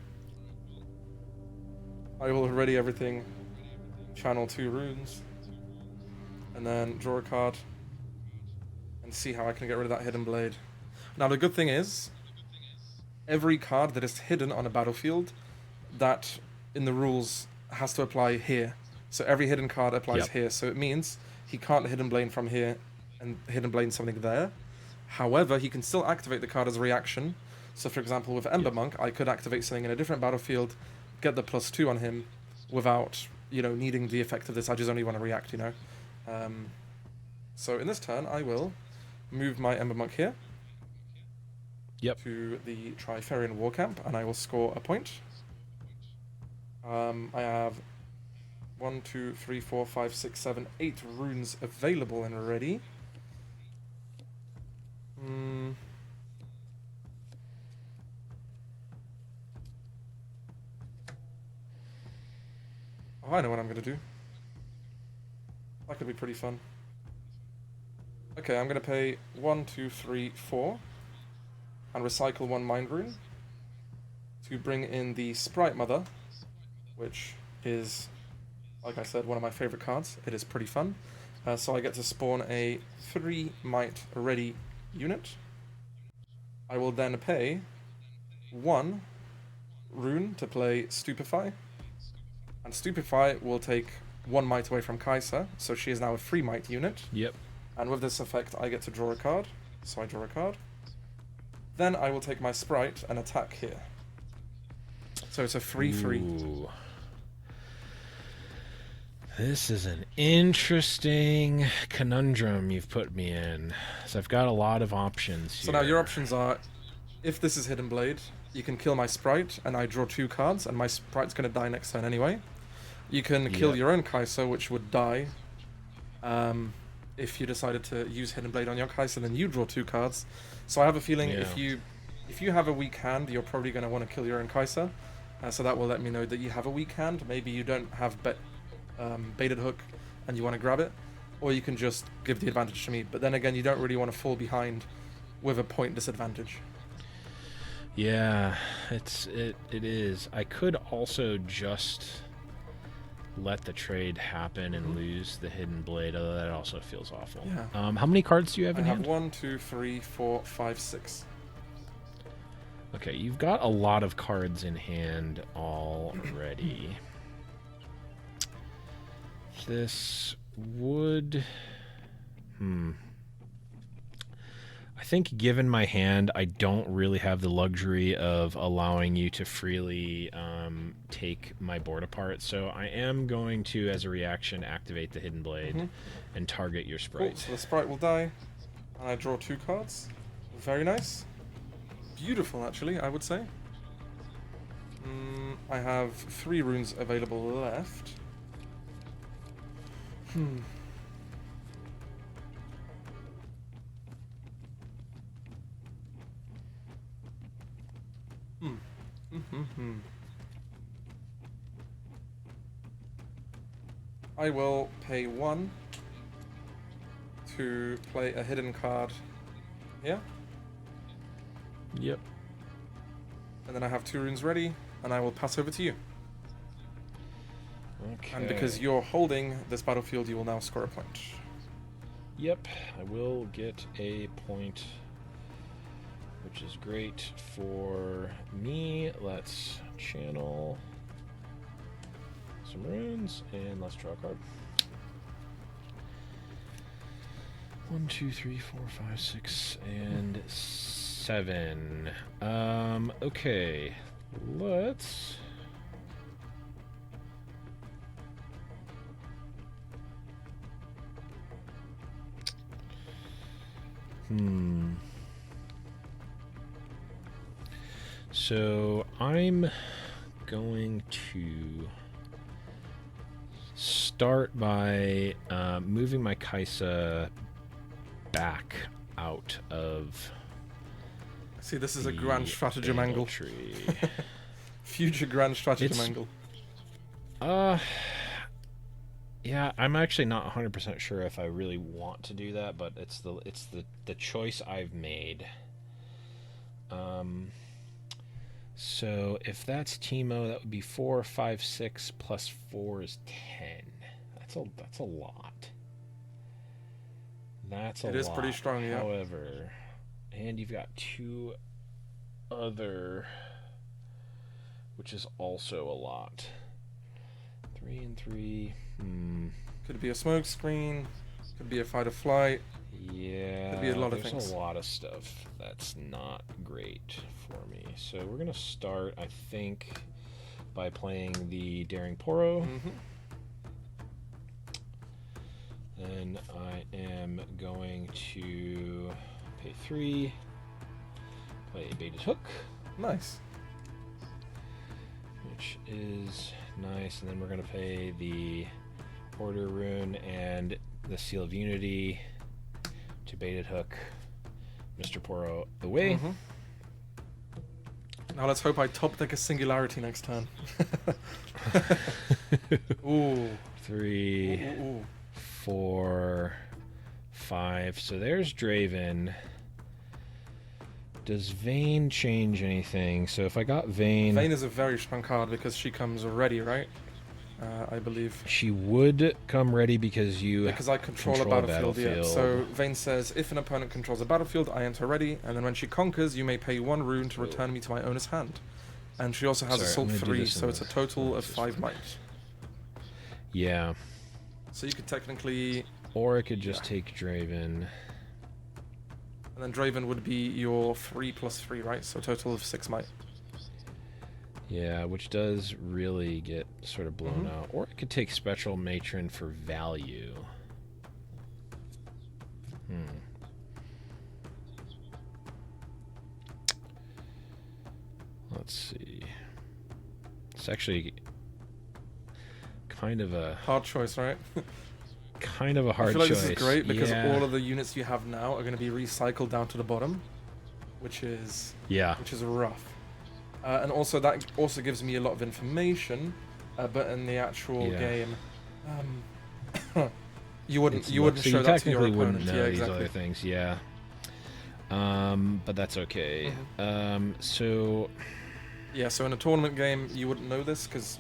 I will ready everything, channel 2 runes, and then draw a card, and see how I can get rid of that Hidden Blade. Now, the good thing is, every card that is hidden on a battlefield, that in the rules has to apply here. So every hidden card applies here. So it means he can't Hidden Blade from here and Hidden Blade something there. However, he can still activate the card as a reaction. So for example, with Ember Monk, I could activate something in a different battlefield, get the +2 on him without, you know, needing the effect of this. I just only want to react, you know. So in this turn, I will move my Ember Monk here to the Triferian War Camp, and I will score a point. I have 1, 2, 3, 4, 5, 6, 7, 8 runes available and ready. Oh, I know what I'm going to do. That could be pretty fun. Okay, I'm going to pay 1, 2, 3, 4 and recycle 1 Mind Rune to bring in the Sprite Mother, which is like I said, one of my favorite cards. It is pretty fun. So I get to spawn a 3 might ready unit. I will then pay 1 rune to play Stupefy. And Stupefy will take 1 might away from Kai'Sa, so she is now a 3 might unit. Yep. And with this effect, I get to draw a card. So I draw a card. Then I will take my Sprite and attack here. So it's a 3/3. Ooh. This is an interesting conundrum you've put me in. So I've got a lot of options here. So now your options are, if this is Hidden Blade, you can kill my Sprite and I draw 2 cards and my Sprite's going to die next turn anyway. You can kill your own Kai'Sa, which would die. If you decided to use Hidden Blade on your Kai'Sa, then you draw 2 cards. So I have a feeling if you have a weak hand, you're probably going to want to kill your own Kai'Sa. So that will let me know that you have a weak hand. Maybe you don't have baited hook and you want to grab it, or you can just give the advantage to me. But then again, you don't really want to fall behind with a point disadvantage. Yeah, it is. I could also just let the trade happen and lose the Hidden Blade, although that also feels awful. Yeah. How many cards do you have in hand? I have 1, 2, 3, 4, 5, 6. Okay, you've got a lot of cards in hand already. This would... I think given my hand, I don't really have the luxury of allowing you to freely take my board apart, so I am going to, as a reaction, activate the Hidden Blade and target your Sprite. Cool, so the Sprite will die, and I draw 2 cards. Very nice. Beautiful, actually, I would say. I have 3 runes available left. I will pay 1 to play a hidden card here. Yep. And then I have 2 runes ready, and I will pass over to you. Okay. And because you're holding this battlefield, you will now score a point. Yep, I will get a point, which is great for me. Let's channel some runes, and let's draw a card. 1, 2, 3, 4, 5, 6, and 7. Okay, let's... So I'm going to start by moving my Kai'Sa back out of... See, this is a grand stratagem angle. Tree. Future grand stratagem angle. Yeah, I'm actually not 100% sure if I really want to do that, but it's the choice I've made. So if that's TEEMO, that would be 4, 5, 6 plus 4 is 10. That's a lot. That's a lot. It is pretty strong, yeah. However, and you've got 2 other, which is also a lot. 3 and 3. Could be a smoke screen. Could be a fight or flight. Yeah, could be a lot of there's things. A lot of stuff that's not great for me. So we're gonna start, I think, by playing the Daring Poro. Then I am going to pay 3, play a baited hook. Nice. Which is nice, and then we're gonna pay the Order Rune and the Seal of Unity to baited hook Mr. Poro away. Now let's hope I top deck a Singularity next turn. Ooh. 3, 4, 5. So there's Draven. Does Vayne change anything? So if I got Vayne... Vayne is a very strong card because she comes ready, right? I believe. She would come ready because you Because I control a battlefield, yeah. So Vane says, if an opponent controls a battlefield, I enter ready, and then when she conquers, you may pay 1 rune to return me to my owner's hand. And she also has Assault 3, so it's a total of 5 might. Yeah. So you could technically... Or I could just take Draven. And then Draven would be your 3 plus 3, right? So a total of 6 might. Yeah, which does really get sort of blown out. Or I could take Spectral Matron for value. Let's see. It's actually kind of a... Hard choice, right? Kind of a hard choice. I feel like this is great because all of the units you have now are going to be recycled down to the bottom, which is rough. And also that also gives me a lot of information, but in the actual game, you wouldn't show that to your opponent. Know these other things, yeah. But that's okay. So yeah, so in a tournament game, you wouldn't know this because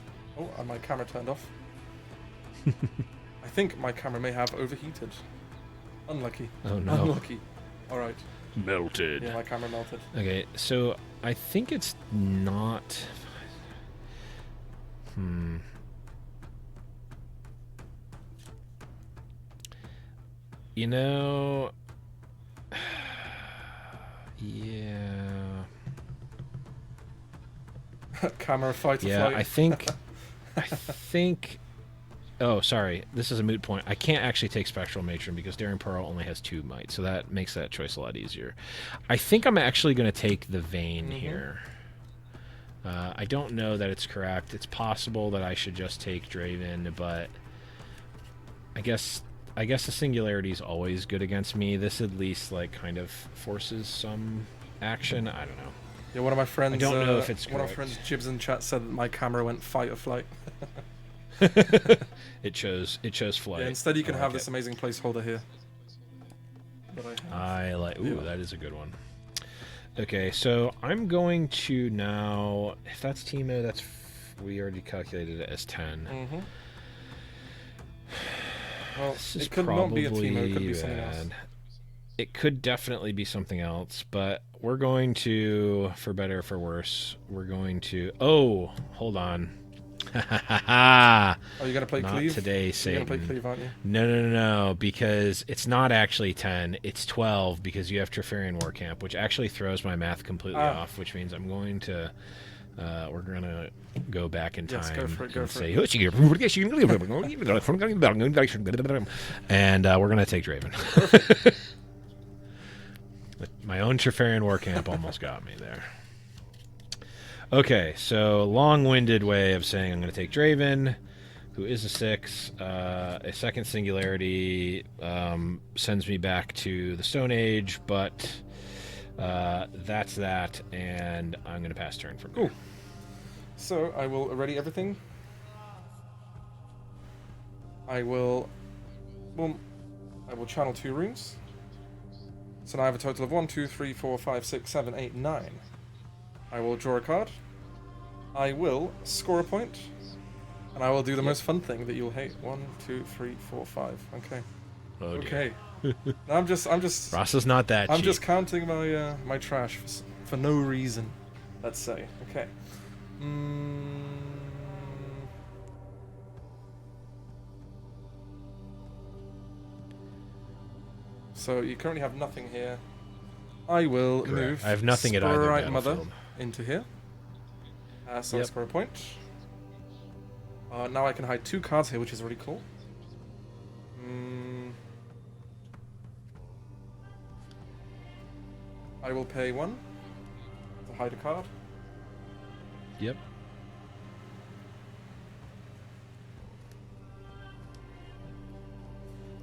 my camera turned off. I think my camera may have overheated. Unlucky. Oh no. Unlucky. All right. Melted. Yeah, my camera melted. Okay, so I think it's not... You know... Yeah... Camera fight or flight. I think... Oh, sorry. This is a moot point. I can't actually take Spectral Matron because Daring Pearl only has 2 might, so that makes that choice a lot easier. I think I'm actually going to take the Vane here. I don't know that it's correct. It's possible that I should just take Draven, but I guess the Singularity is always good against me. This at least like kind of forces some action. I don't know. Yeah, one of my friends. I don't know if it's correct. One of my friends, Jibs in chat, said that my camera went fight or flight. It chose flight. Yeah, instead you can have this amazing placeholder here. I like. Ooh, that is a good one. Okay, so I'm going to now. If that's TEEMO, we already calculated it as 10. Well, it could not be a TEEMO. It could be something else. It could definitely be something else, but we're going to, for better or for worse, we're going to. Oh, hold on. Oh, you're gonna play not Cleave? Today, Satan. You're gonna play Cleave, aren't you? No, because it's not actually 10. It's 12 because you have Trifarian War Camp, which actually throws my math completely off. Which means I'm going to, we're gonna go back in time and say, and we're gonna take Draven. My own Trifarian War Camp almost got me there. Okay, so long-winded way of saying I'm going to take Draven, who is a 6. A second Singularity sends me back to the Stone Age, but that's that, and I'm going to pass turn from there. Cool. So I will ready everything. I will channel 2 runes. So now I have a total of 1, 2, 3, 4, 5, 6, 7, 8, 9. I will draw a card. I will score a point. And I will do the most fun thing that you'll hate. 1, 2, 3, 4, 5. Okay. Okay. Now I'm just. Ross is not that. I'm cheap. just counting my my trash for no reason. Let's say. Okay. So you currently have nothing here. I will move. I have nothing at either Sporite Mother battlefield. into here. So I score a point. Now I can hide 2 cards here, which is really cool. I will pay 1 to hide a card. Yep.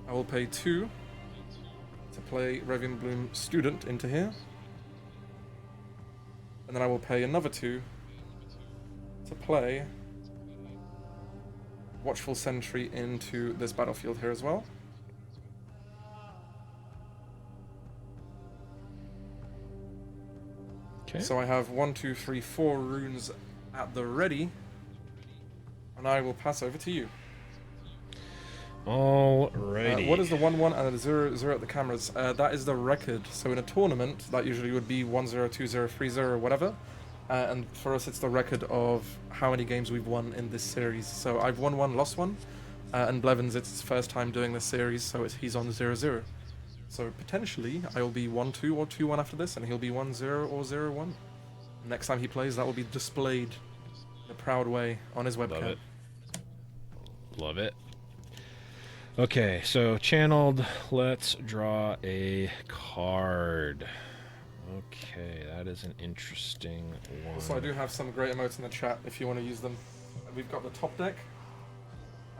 I will pay 2 to play Revian Bloom Student into here. And then I will pay another 2 to play Watchful Sentry into this battlefield here as well. Okay. So I have 1, 2, 3, 4 runes at the ready. And I will pass over to you. Alrighty. What is the 1-1 and the 0-0 at the cameras? That is the record. So in a tournament, that usually would be 1-0, 2-0, 3-0, or whatever. And for us, it's the record of how many games we've won in this series. So I've won one, lost one. And Blevins, it's his first time doing this series, so he's on 0-0. So potentially, I will be 1-2 or 2-1 after this, and he'll be 1-0 or 0-1. Next time he plays, that will be displayed in a proud way on his webcam. Love it. Love it. Okay, so channeled. Let's draw a card. Okay, that is an interesting one. Also, I do have some great emotes in the chat if you want to use them. We've got the top deck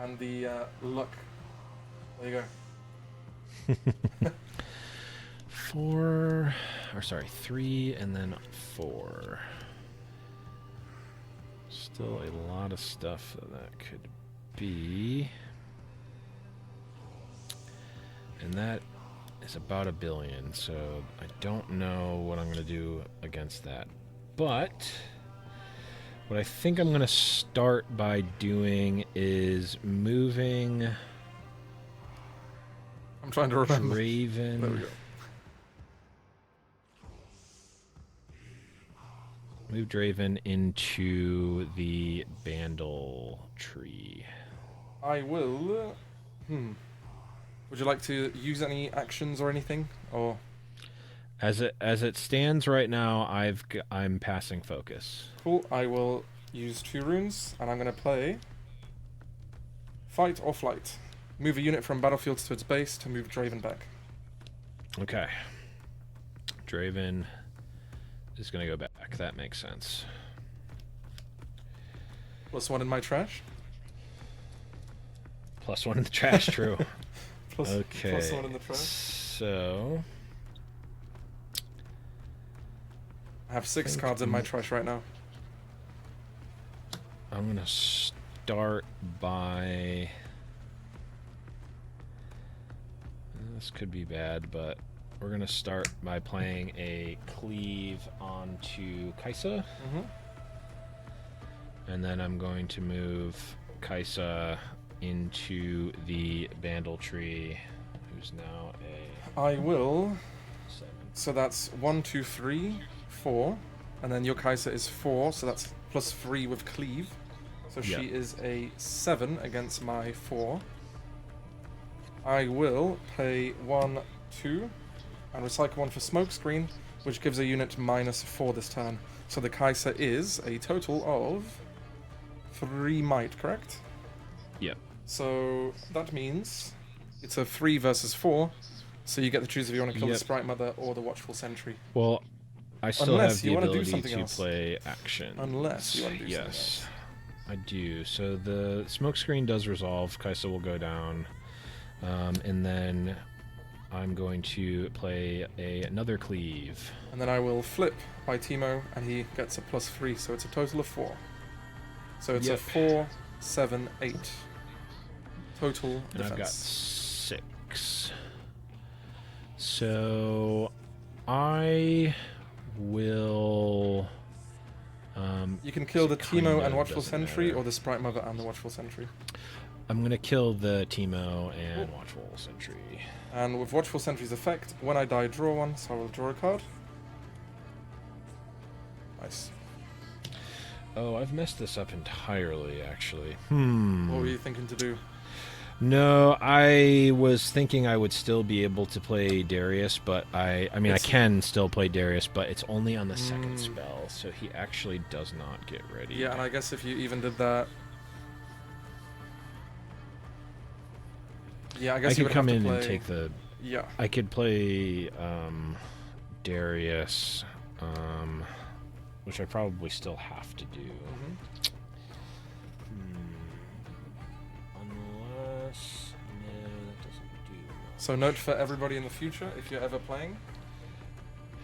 and the luck. There you go. 3 and then 4. Still a lot of stuff that could be. And that is about $1 billion, so I don't know what I'm going to do against that. But what I think I'm going to start by doing is moving I'm trying to remember. Draven. There we go. Move Draven into the Bandle tree. I will. Would you like to use any actions or anything, or? As it stands right now, I'm passing focus. Cool. I will use 2 runes, and I'm going to play Fight or Flight. Move a unit from battlefield to its base to move Draven back. Okay. Draven is going to go back. That makes sense. +1 in my trash. +1 in the trash, true. Okay. +1 in the trash. So I have 6 cards in my trash right now. I'm going to start by... This could be bad, but we're going to start by playing a cleave onto Kaisa. And then I'm going to move Kaisa into the Bandle tree, who's now a... I will. 7. So that's 1, 2, 3, 4. And then your Kaisa is 4, so that's +3 with cleave. So she is a 7 against my 4. I will play 1, 2, and recycle 1 for smokescreen, which gives a unit -4 this turn. So the Kaisa is a total of 3 might, correct? Yep. So that means it's a 3 versus 4. So you get to choose if you want to kill the Sprite Mother or the Watchful Sentry. Well, I still Unless have the you want to do ability something to else. play action. Unless you want to do something else. Yes, I do. So the smokescreen does resolve. Kaisa will go down. And then I'm going to play another cleave. And then I will flip by TEEMO, and he gets a +3, so it's a total of 4. So it's a 4, 7, 8 total And defense. I've got 6. So I will... you can kill the kind TEEMO of and Watchful doesn't Sentry, matter. or the Sprite Mother and the Watchful Sentry. I'm going to kill the TEEMO and Watchful Sentry. And with Watchful Sentry's effect, when I die, draw 1, so I will draw a card. Nice. Oh, I've messed this up entirely, actually. What were you thinking to do? No, I was thinking I would still be able to play Darius, but I mean, I can still play Darius, but it's only on the second spell, so he actually does not get ready. Yeah, and I guess if you even did that... Yeah, I guess I you could would come have in to play... and take the... Yeah. I could play Darius, which I probably still have to do. Unless... No, that doesn't do much. So note for everybody in the future, if you're ever playing,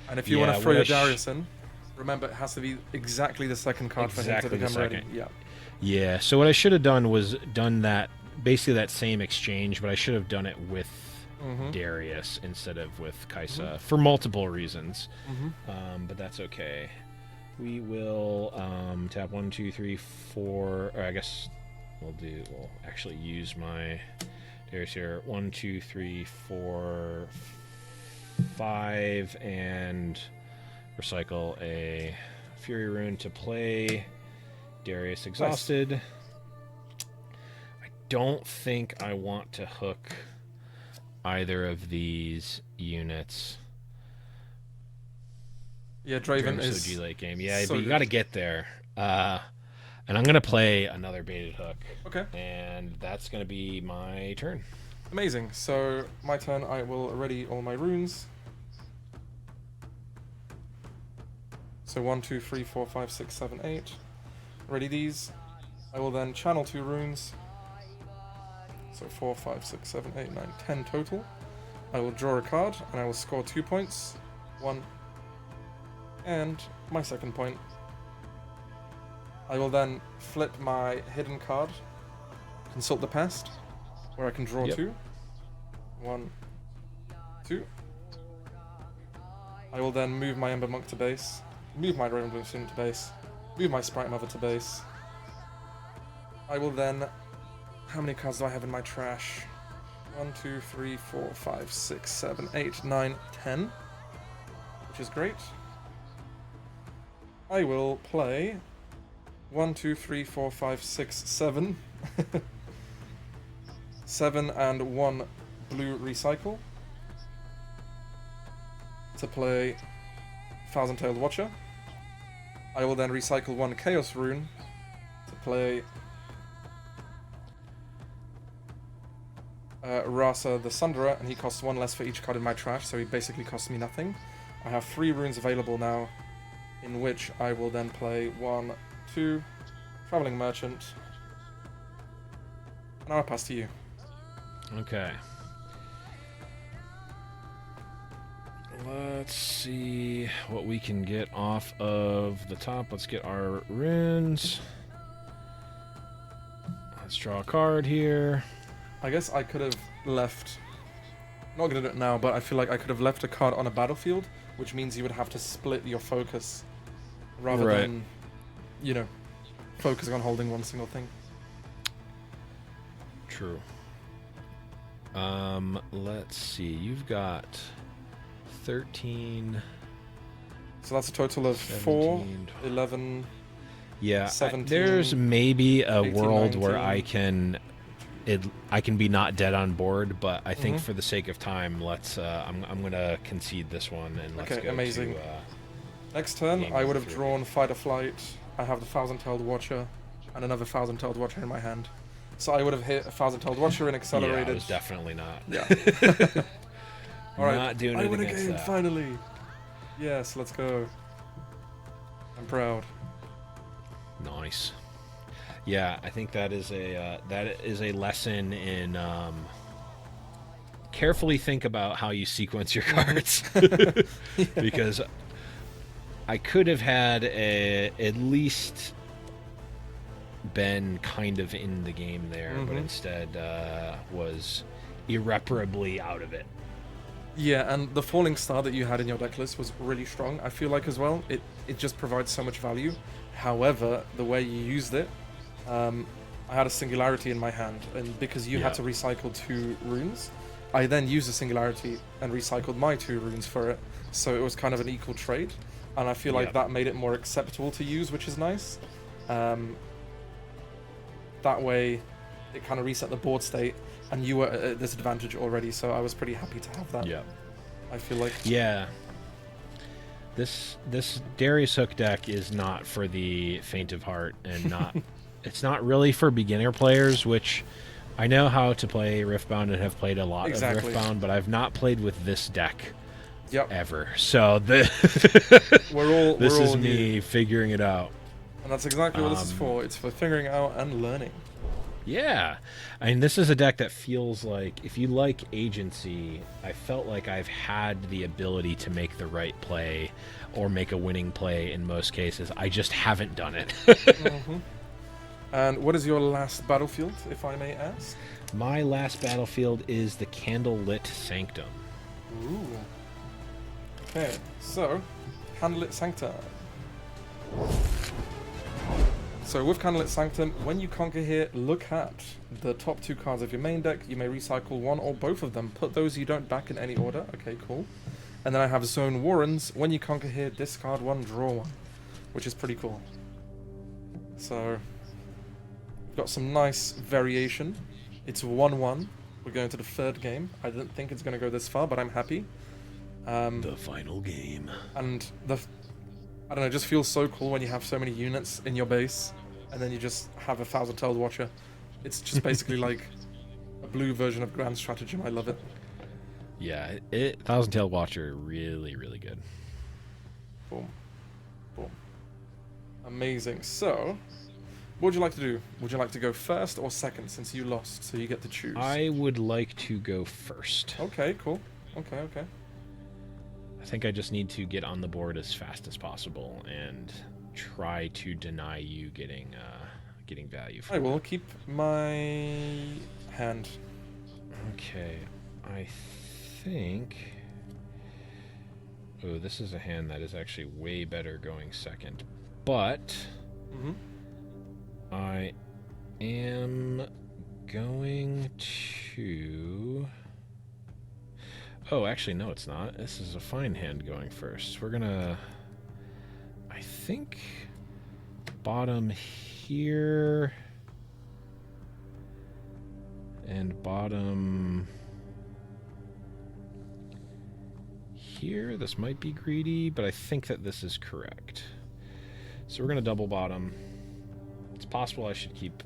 and if you Yeah, want to throw what your I Darius in, remember it has to be exactly the second card for him Exactly to the become ready. second. Yeah. Yeah, so what I should have done was done that, basically that same exchange, but I should have done it with Darius instead of with Kaisa for multiple reasons. But that's okay. We will tap 1, 2, 3, 4, or I guess We'll actually use my Darius here. 1, 2, 3, 4, 5, and recycle a Fury Rune to play Darius Exhausted. Nice. I don't think I want to hook either of these units. Yeah, Draven is G late game. Yeah, so but you got to get there. And I'm going to play another baited hook. Okay. And that's going to be my turn. Amazing. So, my turn, I will ready all my runes. So 1, 2, 3, 4, 5, 6, 7, 8. Ready these. I will then channel 2 runes. So 4, 5, 6, 7, 8, 9, 10 total. I will draw a card, and I will score 2 points. 1. And my second point. I will then flip my hidden card, consult the past, where I can draw 2. 1, 2. I will then move my Ember Monk to base, move my Raven Bloom Student to base, move my Sprite Mother to base. I will then... How many cards do I have in my trash? 1, 2, 3, 4, 5, 6, 7, 8, 9, 10. Which is great. I will play 1, 2, 3, 4, 5, 6, 7. 7 and 1 blue recycle to play Thousand-Tailed Watcher. I will then recycle 1 Chaos Rune to play Rasa the Sunderer, and he costs 1 less for each card in my trash, so he basically costs me nothing. I have 3 runes available now, in which I will then play 1, 2, Traveling Merchant, and I'll pass to you. Okay. Let's see what we can get off of the top. Let's get our runes. Let's draw a card here. I guess I could have left... I'm not going to do it now, but I feel like I could have left a card on a battlefield, which means you would have to split your focus rather than, you know, focusing on holding one single thing. True. Let's see. You've got 13. So that's a total of 17, 4, 11, yeah, 17. There's maybe a 18, world 19. where I can be not dead on board, but I think for the sake of time, let's. I'm gonna concede this one and let's go amazing. to. Next turn, I would have drawn Fight or Flight. I have the Thousand-Tailed Watcher and another Thousand-Tailed Watcher in my hand. So I would have hit a Thousand-Tailed Watcher and accelerated. Yeah, I was definitely not. Yeah. All right, not doing it I win a against game, that. finally. Yes, let's go. I'm proud. Nice. Yeah, I think that is a lesson in carefully think about how you sequence your cards. Because I could have had at least been kind of in the game there, but instead was irreparably out of it. Yeah, and the Falling Star that you had in your deck list was really strong, I feel like, as well. It just provides so much value. However, the way you used it, I had a Singularity in my hand, and because you had to recycle 2 runes, I then used the Singularity and recycled my 2 runes for it, so it was kind of an equal trade, and I feel like that made it more acceptable to use, which is nice. That way, it kind of reset the board state, and you were at a disadvantage already, so I was pretty happy to have that. Yeah. I feel like... Yeah. This Darius Hook deck is not for the faint of heart, and not... It's not really for beginner players, which I know how to play Riftbound and have played a lot of Riftbound, but I've not played with this deck ever. So this is me figuring it out. And that's exactly what this is for. It's for figuring it out and learning. Yeah. I mean, this is a deck that feels like, if you like agency, I felt like I've had the ability to make the right play or make a winning play in most cases. I just haven't done it. And what is your last battlefield, if I may ask? My last battlefield is the Candlelit Sanctum. Ooh. Okay, so, Candlelit Sanctum. So with Candlelit Sanctum, when you conquer here, look at the top 2 cards of your main deck. You may recycle one or both of them. Put those you don't back in any order. Okay, cool. And then I have Zone Warrens. When you conquer here, discard one, draw one, which is pretty cool. So we've got some nice variation. It's 1-1. We're going to the 3rd game. I didn't think it's going to go this far, but I'm happy. The final game. And I don't know, it just feels so cool when you have so many units in your base, and then you just have a Thousand-Tailed Watcher. It's just basically like a blue version of Grand Stratagem. I love it. Yeah, Thousand-Tailed Watcher, really, really good. Boom. Boom. Amazing. So, what would you like to do? Would you like to go first or second, since you lost, so you get to choose? I would like to go first. Okay, cool. Okay, okay. I think I just need to get on the board as fast as possible and try to deny you getting value. I will keep my hand. Okay, I think... Oh, this is a hand that is actually way better going second. But... I am going to... Oh, actually, no, it's not. This is a fine hand going first. We're gonna... I think... Bottom here... And bottom... Here? This might be greedy, but I think that this is correct. So we're gonna double bottom. It's possible I should keep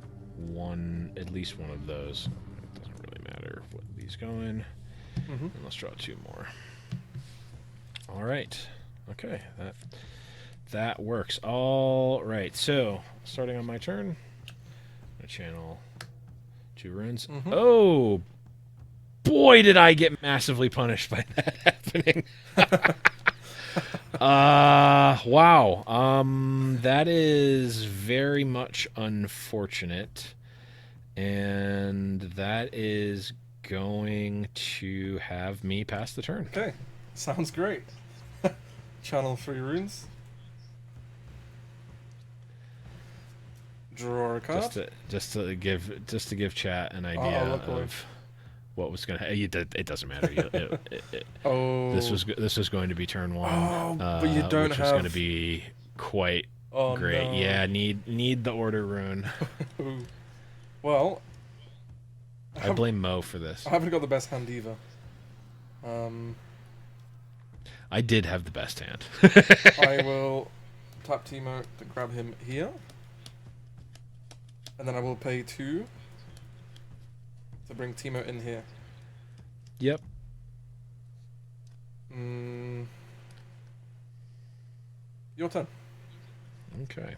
at least one of those. It doesn't really matter what these go in. And let's draw 2 more. All right. Okay, that works. All right. So starting on my turn, I'm gonna channel 2 runes. Oh boy, did I get massively punished by that happening. Wow. That is very much unfortunate, and that is going to have me pass the turn. Okay, sounds great. Channel 3 runes. Draw a card. Just to give chat an idea of what was gonna. It doesn't matter. Oh, this was going to be turn 1. Oh, but you don't which have. was going to be quite great. No. Yeah, need the order rune. Well, I blame Mo for this. I haven't got the best hand either. I did have the best hand. I will tap TEEMO to grab him here, and then I will pay 2 to bring TEEMO in here. Yep. Your turn. Okay.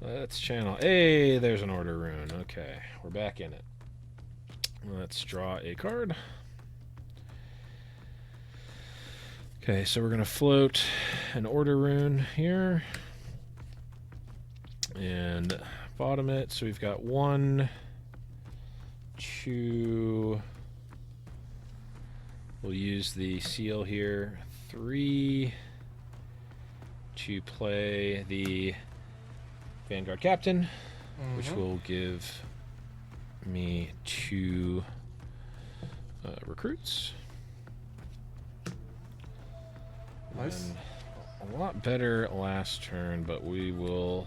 Let's channel. Hey, there's an order rune. Okay, we're back in it. Let's draw a card. Okay, so we're going to float an order rune here. And bottom it. So we've got 1, 2. We'll use the seal here. 3 to play the Vanguard Captain, which will give me 2 recruits. Nice. And a lot better last turn, but we will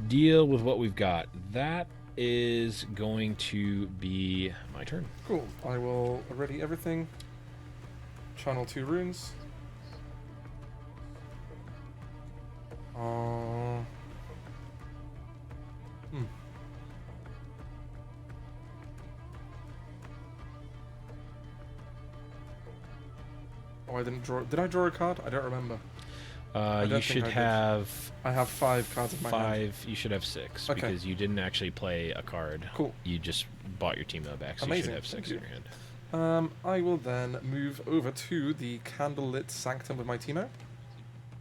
deal with what we've got. That is going to be my turn. Cool. I will ready everything. Channel 2 runes. Oh, I didn't draw. Did I draw a card? I don't remember. You should have. I have 5 cards in my hand. 5. You should have 6 Okay. because you didn't actually play a card. Cool. You just bought your TEEMO back, so Amazing. you should have 6 in your hand. I will then move over to the Candlelit Sanctum with my TEEMO.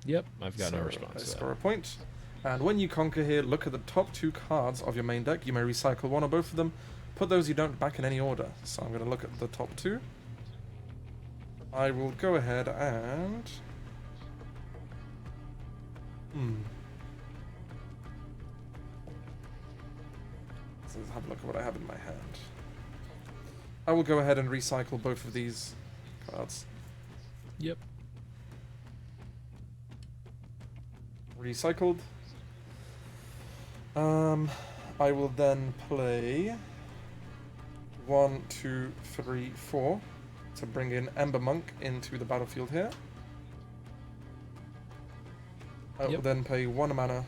Yep, I've got no I response to score that. a point. And when you conquer here, look at the top 2 cards of your main deck. You may recycle one or both of them. Put those you don't back in any order. So I'm going to look at the top 2. I will go ahead and... let's have a look at what I have in my hand. I will go ahead and recycle both of these cards. Yep. Recycled. I will then play 1, 2, 3, 4 to bring in Ember Monk into the battlefield here. I will then pay 1 mana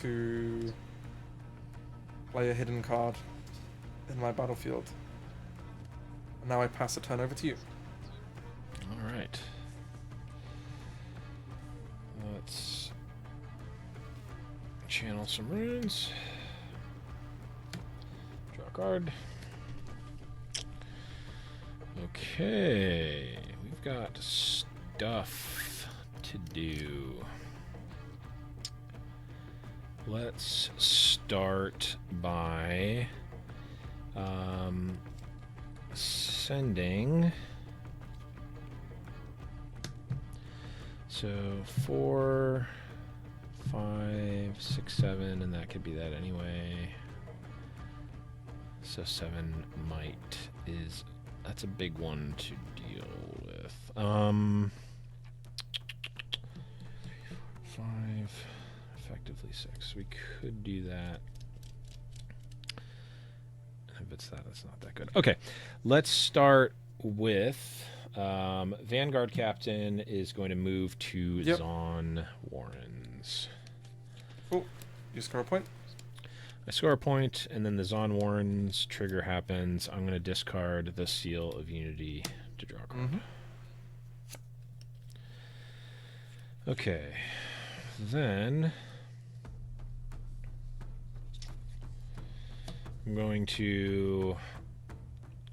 to play a hidden card in my battlefield. And now I pass the turn over to you. All right. Let's channel some runes. Draw a card. Okay, we've got stuff to do. Let's start by sending. So 4, 5, 6, 7, and that could be that anyway. So 7 might is, that's a big one to deal with. 5, effectively 6. We could do that. If it's that, it's not that good. Okay, let's start with Vanguard Captain is going to move to Zon Warrens. Cool. You score a point. I score a point, and then the Zon Warrens trigger happens. I'm going to discard the Seal of Unity to draw a card. Okay. Then I'm going to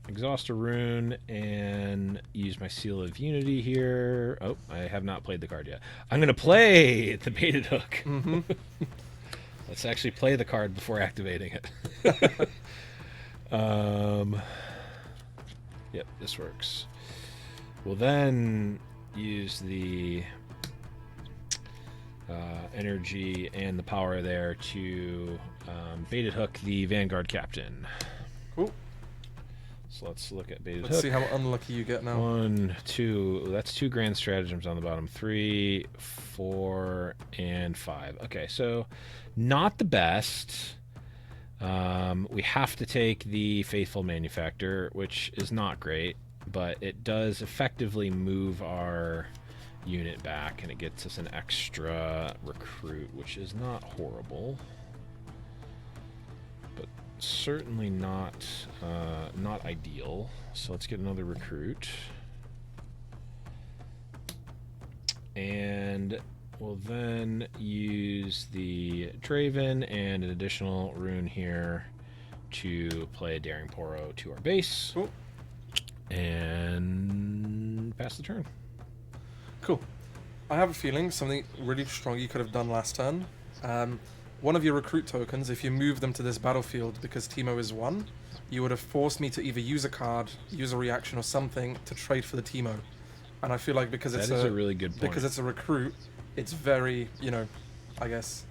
exhaust a rune and use my Seal of Unity here. Oh, I have not played the card yet. I'm going to play the Baited Hook. Let's actually play the card before activating it. Yep, this works. We'll then use the energy and the power there to Baited Hook the Vanguard Captain. Cool. So let's look at Baited Hook. Let's see how unlucky you get now. 1, 2. That's 2 grand stratagems on the bottom. 3, 4, and 5. Okay, so not the best. We have to take the Faithful Manufactor, which is not great, but it does effectively move our unit back, and it gets us an extra recruit, which is not horrible, but certainly not not ideal. So let's get another recruit, and we'll then use the Draven and an additional rune here to play a Daring Poro to our base. Cool. And pass the turn. Cool. I have a feeling something really strong you could have done last turn. One of your recruit tokens, if you move them to this battlefield because TEEMO is 1, you would have forced me to either use a card, use a reaction, or something to trade for the TEEMO. And I feel like because it's a really good point. Because it's a recruit, it's very, I guess.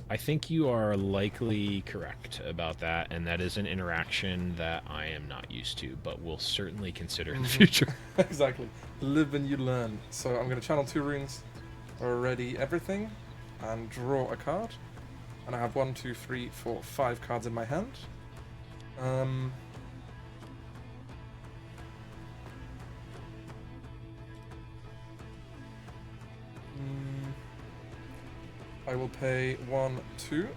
I think you are likely correct about that, and that is an interaction that I am not used to, but will certainly consider in the future. Exactly. Live and you learn. So I'm going to channel 2 runes, already everything, and draw a card. And I have 1, 2, 3, 4, 5 cards in my hand. I will pay 1, 2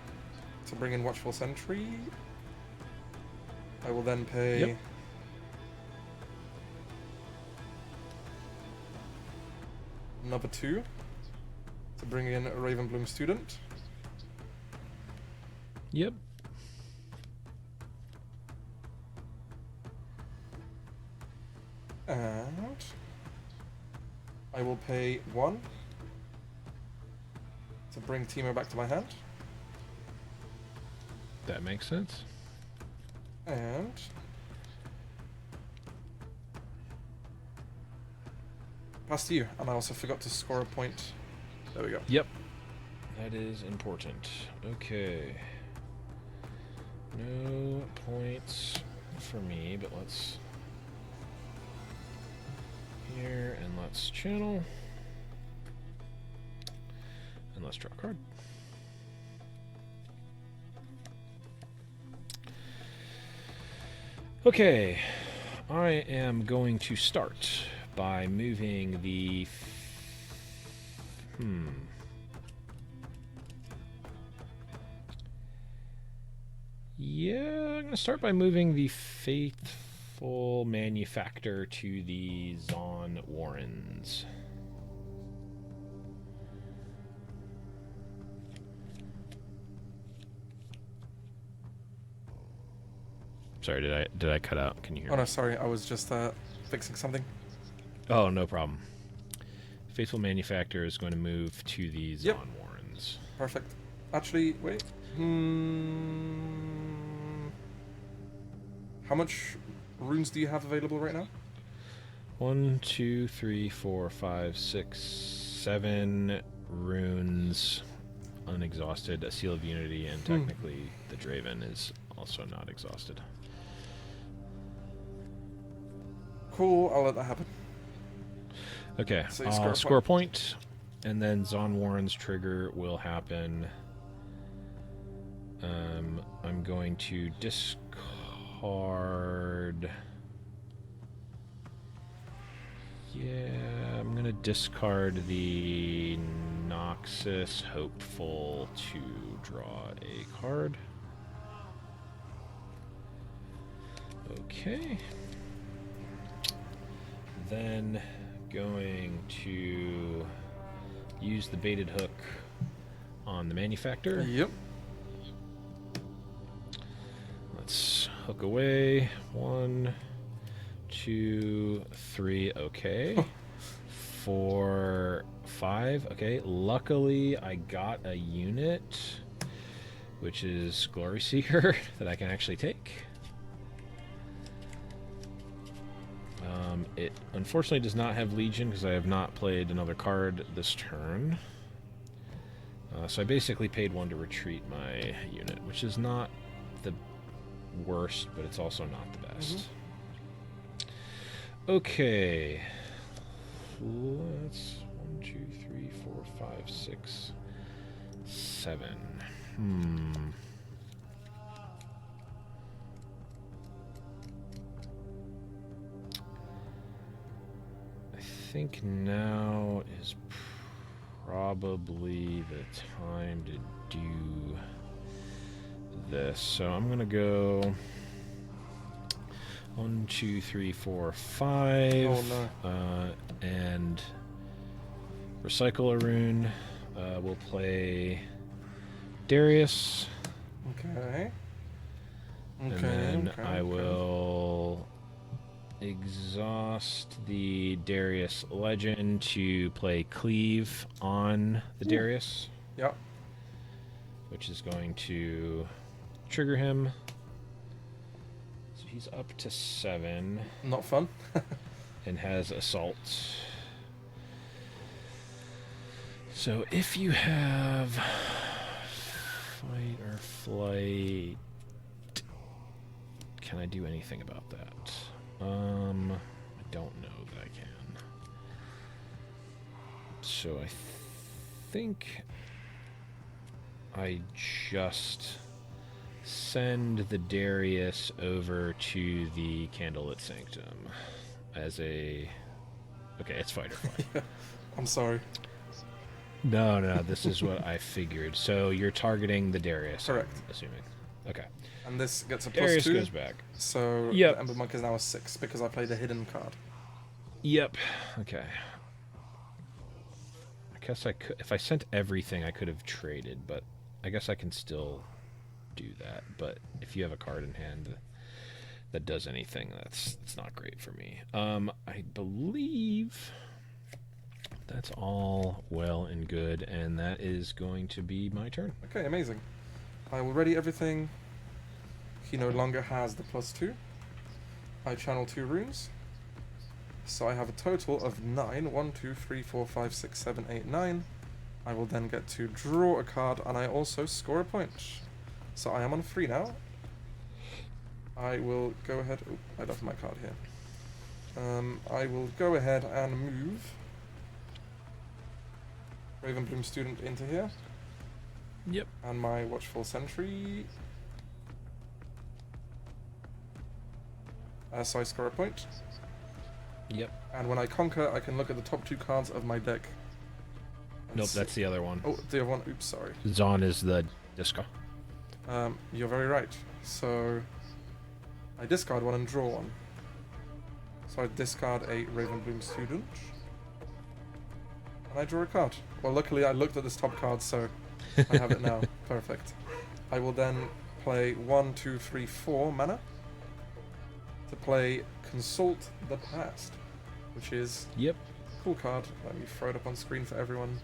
to bring in Watchful Sentry. I will then pay another 2 to bring in a Ravenbloom Student. Yep. And I will pay 1 to bring TEEMO back to my hand. That makes sense. And pass to you. And I also forgot to score a point. There we go. Yep. That is important. Okay. No points for me, but let's... Here, and let's channel. And let's draw a card. Okay, I am going to start by moving the... Yeah, I'm going to start by moving the Faithful Manufactor to the Zon Warrens. Sorry, did I cut out? Can you hear me? Oh no, sorry, I was just fixing something. Oh, no problem. Faithful Manufactor is going to move to the Zon Warrens. Perfect. Actually, wait. How much runes do you have available right now? 1, 2, 3, 4, 5, 6, 7 runes unexhausted. A Seal of Unity, and technically the Draven is also not exhausted. Cool, I'll let that happen. Okay, So you I'll score a point, and then Zon Warren's trigger will happen. I'm going to discard... Yeah, I'm going to discard the Noxus Hopeful to draw a card. Okay. Then going to use the baited hook on the Manufactor. Yep. Let's hook away. 1, 2, 3. Okay. 4, 5. Okay. Luckily, I got a unit, which is Glory Seeker, that I can actually take. It unfortunately does not have Legion because I have not played another card this turn. So I basically paid 1 to retreat my unit, which is not the worst, but it's also not the best. Okay. Let's 1, 2, 3, 4, 5, 6, 7. I think now is probably the time to do this. So I'm gonna go 1, 2, 3, 4, 5. Oh no. And recycle a rune. We'll play Darius. Okay. And then I will exhaust the Darius Legend to play Cleave on the Darius. Yep. Which is going to trigger him. So he's up to 7. Not fun. And has Assault. So if you have Fight or Flight, can I do anything about that? I don't know that I can. So I think I just send the Darius over to the Candlelit Sanctum as a... Okay, it's fight or flight. Yeah. I'm sorry. No, this is what I figured. So you're targeting the Darius, Correct. I'm assuming. Okay. And this gets a +2. Darius goes back. So Yep. the Ember Monk is now a 6 because I played a hidden card. Yep. Okay. I guess I could... If I sent everything, I could have traded, but I guess I can still do that. But if you have a card in hand that does anything, it's not great for me. I believe that's all well and good, and that is going to be my turn. Okay, amazing. I will ready everything. He no longer has the +2. I channel 2 runes. So I have a total of 9. 1, 2, 3, 4, 5, 6, 7, 8, 9. I will then get to draw a card, and I also score a point. So I am on 3 now. I will go ahead... Oh, I left my card here. I will go ahead and move Ravenbloom Student into here. Yep. And my Watchful Sentry. So I score a point. Yep. And when I conquer, I can look at the top 2 cards of my deck. Nope, that's the other one. Oh, the other one. Oops, sorry. Zon is the disco. You're very right. So I discard 1 and draw 1. So I discard a Ravenbloom Student. And I draw a card. Well, luckily I looked at this top card, so I have it now. Perfect. I will then play 1, 2, 3, 4 mana to play Consult the Past, which is Yep. a cool card. Let me throw it up on screen for everyone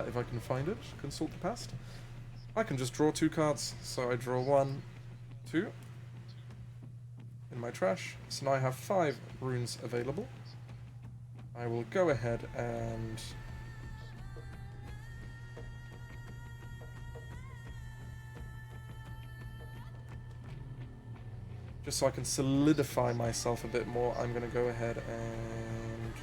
if I can find it. Consult the Past. I can just draw 2 cards. So I draw 1, 2 in my trash. So now I have 5 runes available. I will go ahead and just so I can solidify myself a bit more, I'm going to go ahead and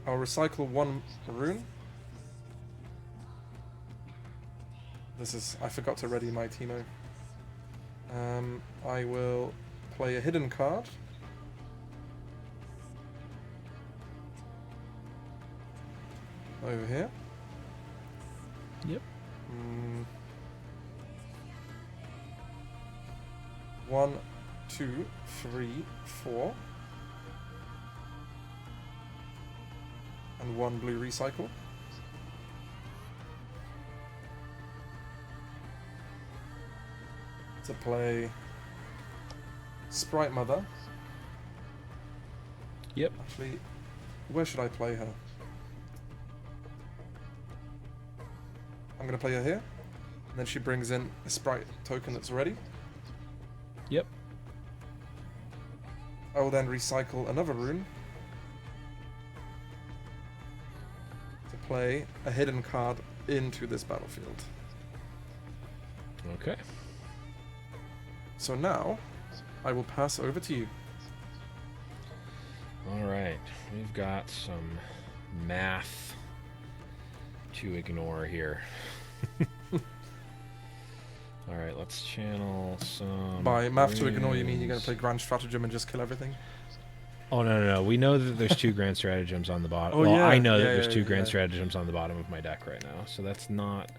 I'll recycle 1 rune. I forgot to ready my TEEMO. I will play a hidden card. Over here. Yep. 1, 2, 3, 4. And 1 blue recycle. To play Sprite Mother. Yep. Actually, where should I play her? I'm going to play her here. And then she brings in a Sprite token that's ready. Yep. I will then recycle another rune to play a hidden card into this battlefield. Okay. So now, I will pass over to you. Alright, we've got some math to ignore here. Alright, let's channel some... By math to ignore, you runes. mean you're going to play Grand Stratagem and just kill everything? Oh, no. We know that there's 2 Grand Stratagems on the bottom. Oh, well, yeah. I know that Yeah, there's yeah, 2 yeah. Grand Stratagems on the bottom of my deck right now, so that's not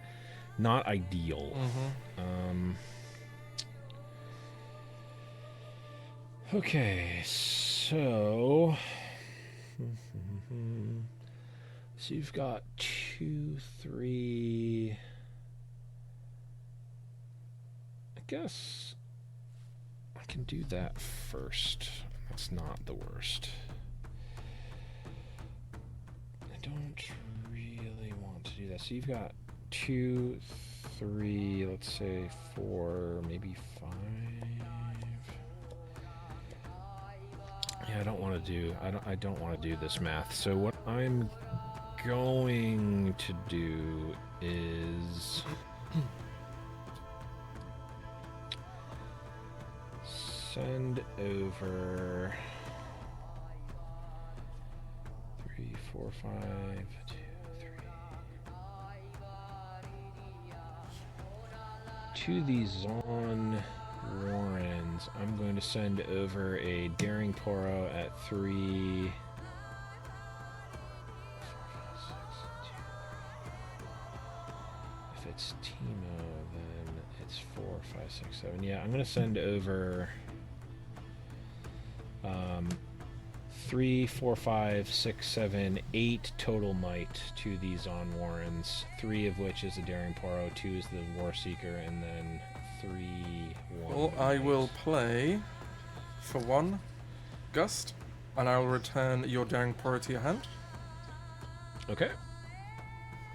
ideal. Okay, so you've got 2, 3. I guess I can do that first. That's not the worst. I don't really want to do that. So you've got 2, 3, let's say 4, maybe 5. Yeah, I don't want to do this math. So what I'm going to do is send over 3, 4, 5, 2, 3 to these Zon Warrens. I'm going to send over a Daring Poro at 3. 4, 5, 6, 2, 3. If it's TEEMO, then it's 4, 5, 6, 7. Yeah, I'm going to send over 3, 4, 5, 6, 7, 8 total might to these on Warrens. 3 of which is a Daring Poro, 2 is the War Seeker, and then 3, 1. Well, I will play for 1 Gust, and I will return your Daring Poro to your hand. Okay.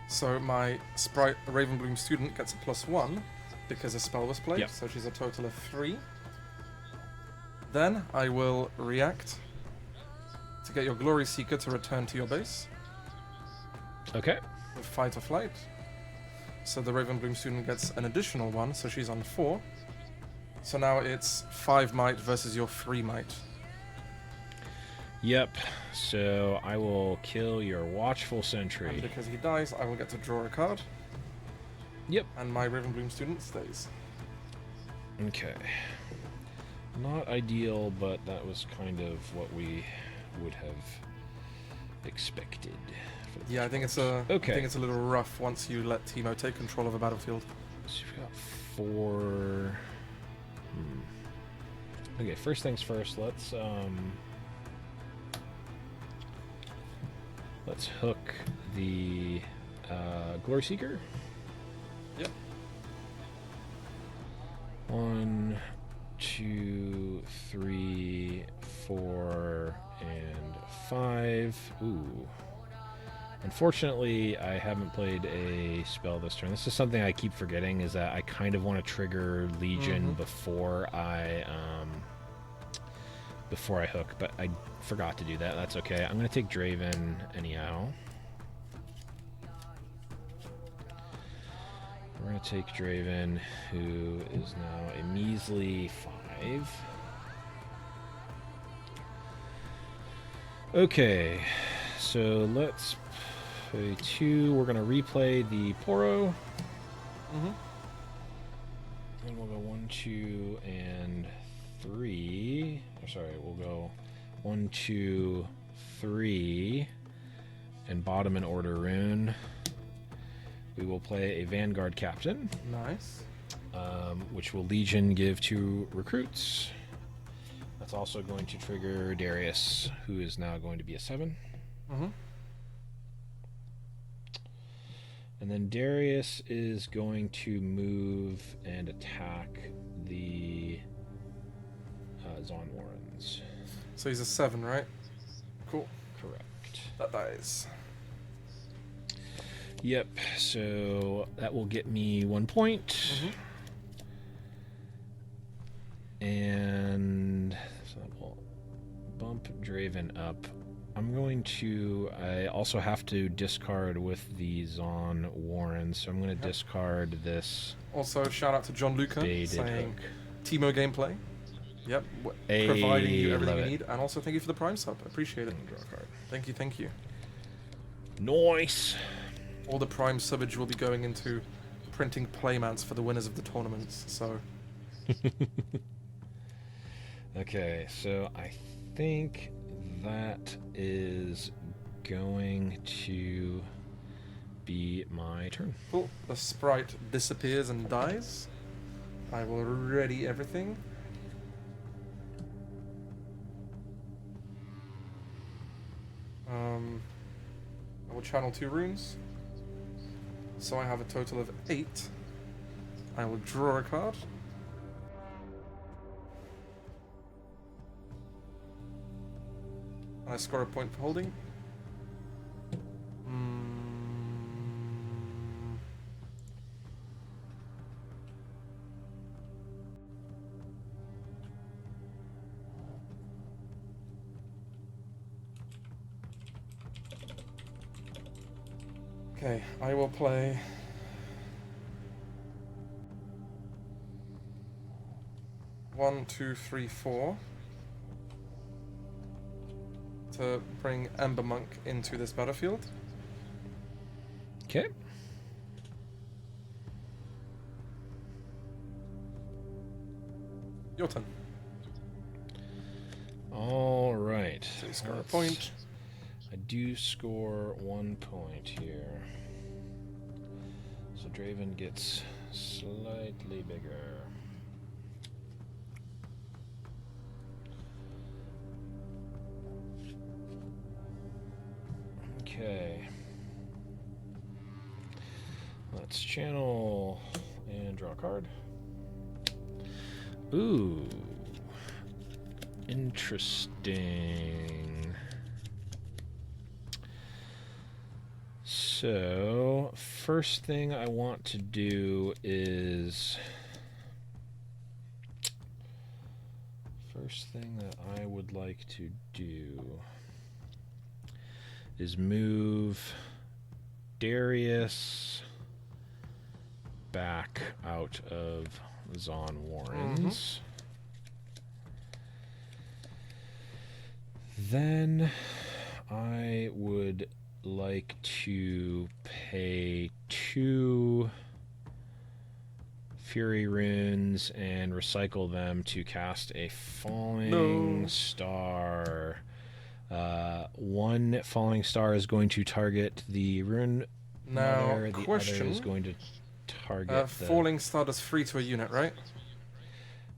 So my Sprite Ravenbloom Student gets a +1 because a spell was played, Yep. so she's a total of 3. Then I will react to get your Glory Seeker to return to your base Okay. with Fight or Flight. So the Ravenbloom student gets an additional one, so she's on 4. So now it's 5 might versus your 3 might. Yep. So I will kill your Watchful And Sentry. because he dies, I will get to draw a card. Yep. And my Ravenbloom student stays. Okay. Not ideal, but that was kind of what we would have expected. Yeah, I think it's I think it's a little rough once you let TEEMO take control of a battlefield. So we've got 4. Okay, first things first. Let's hook the Glory Seeker. Yep. 1, 2, 3, 4, and 5. Ooh. Unfortunately, I haven't played a spell this turn. This is something I keep forgetting, is that I kind of want to trigger Legion before I hook, but I forgot to do that. That's okay. I'm going to take Draven anyhow. We're going to take Draven, who is now a measly 5. Okay, so let's play 2. We're going to replay the Poro. And we'll go 1, 2, and 3. Oh, sorry, we'll go 1, 2, 3, and bottom in order rune. We will play a Vanguard Captain. Nice. Which will Legion give to recruits. That's also going to trigger Darius, who is now going to be a 7. And then Darius is going to move and attack the Zon Warrens. So he's a 7, right? Cool. Correct. That dies. Yep, so that will get me 1 point. And so that will bump Draven up. I also have to discard with the Zon Warren, so I'm going to discard this. Also, shout out to John Luca saying hook. TEEMO gameplay. Yep, Hey, providing you everything love you it. need, and also thank you for the Prime sub. Appreciate it. Draw a card. Thank you, thank you. Nice. All the Prime subbage will be going into printing playmats for the winners of the tournaments. So Okay, so I think that is going to be my turn. cool. The sprite disappears and dies. I will ready everything. I will channel 2 runes. So I have a total of 8. I will draw a card. And I score a point for holding. Okay, I will play one, two, three, 4 to bring Ember Monk into this battlefield. Okay. Your turn. All right. So you score a point. I do score 1 point here. So Draven gets slightly bigger. Okay. Let's channel and draw a card. Ooh. Interesting. So, first thing I want to do is First thing that I would like to do is move Darius back out of Zon Warrens. Then I would like to pay 2 Fury runes and recycle them to cast a Falling Star. 1 Falling Star is going to target the rune mother. The other is going to target the... Falling Star does 3 to a unit, right?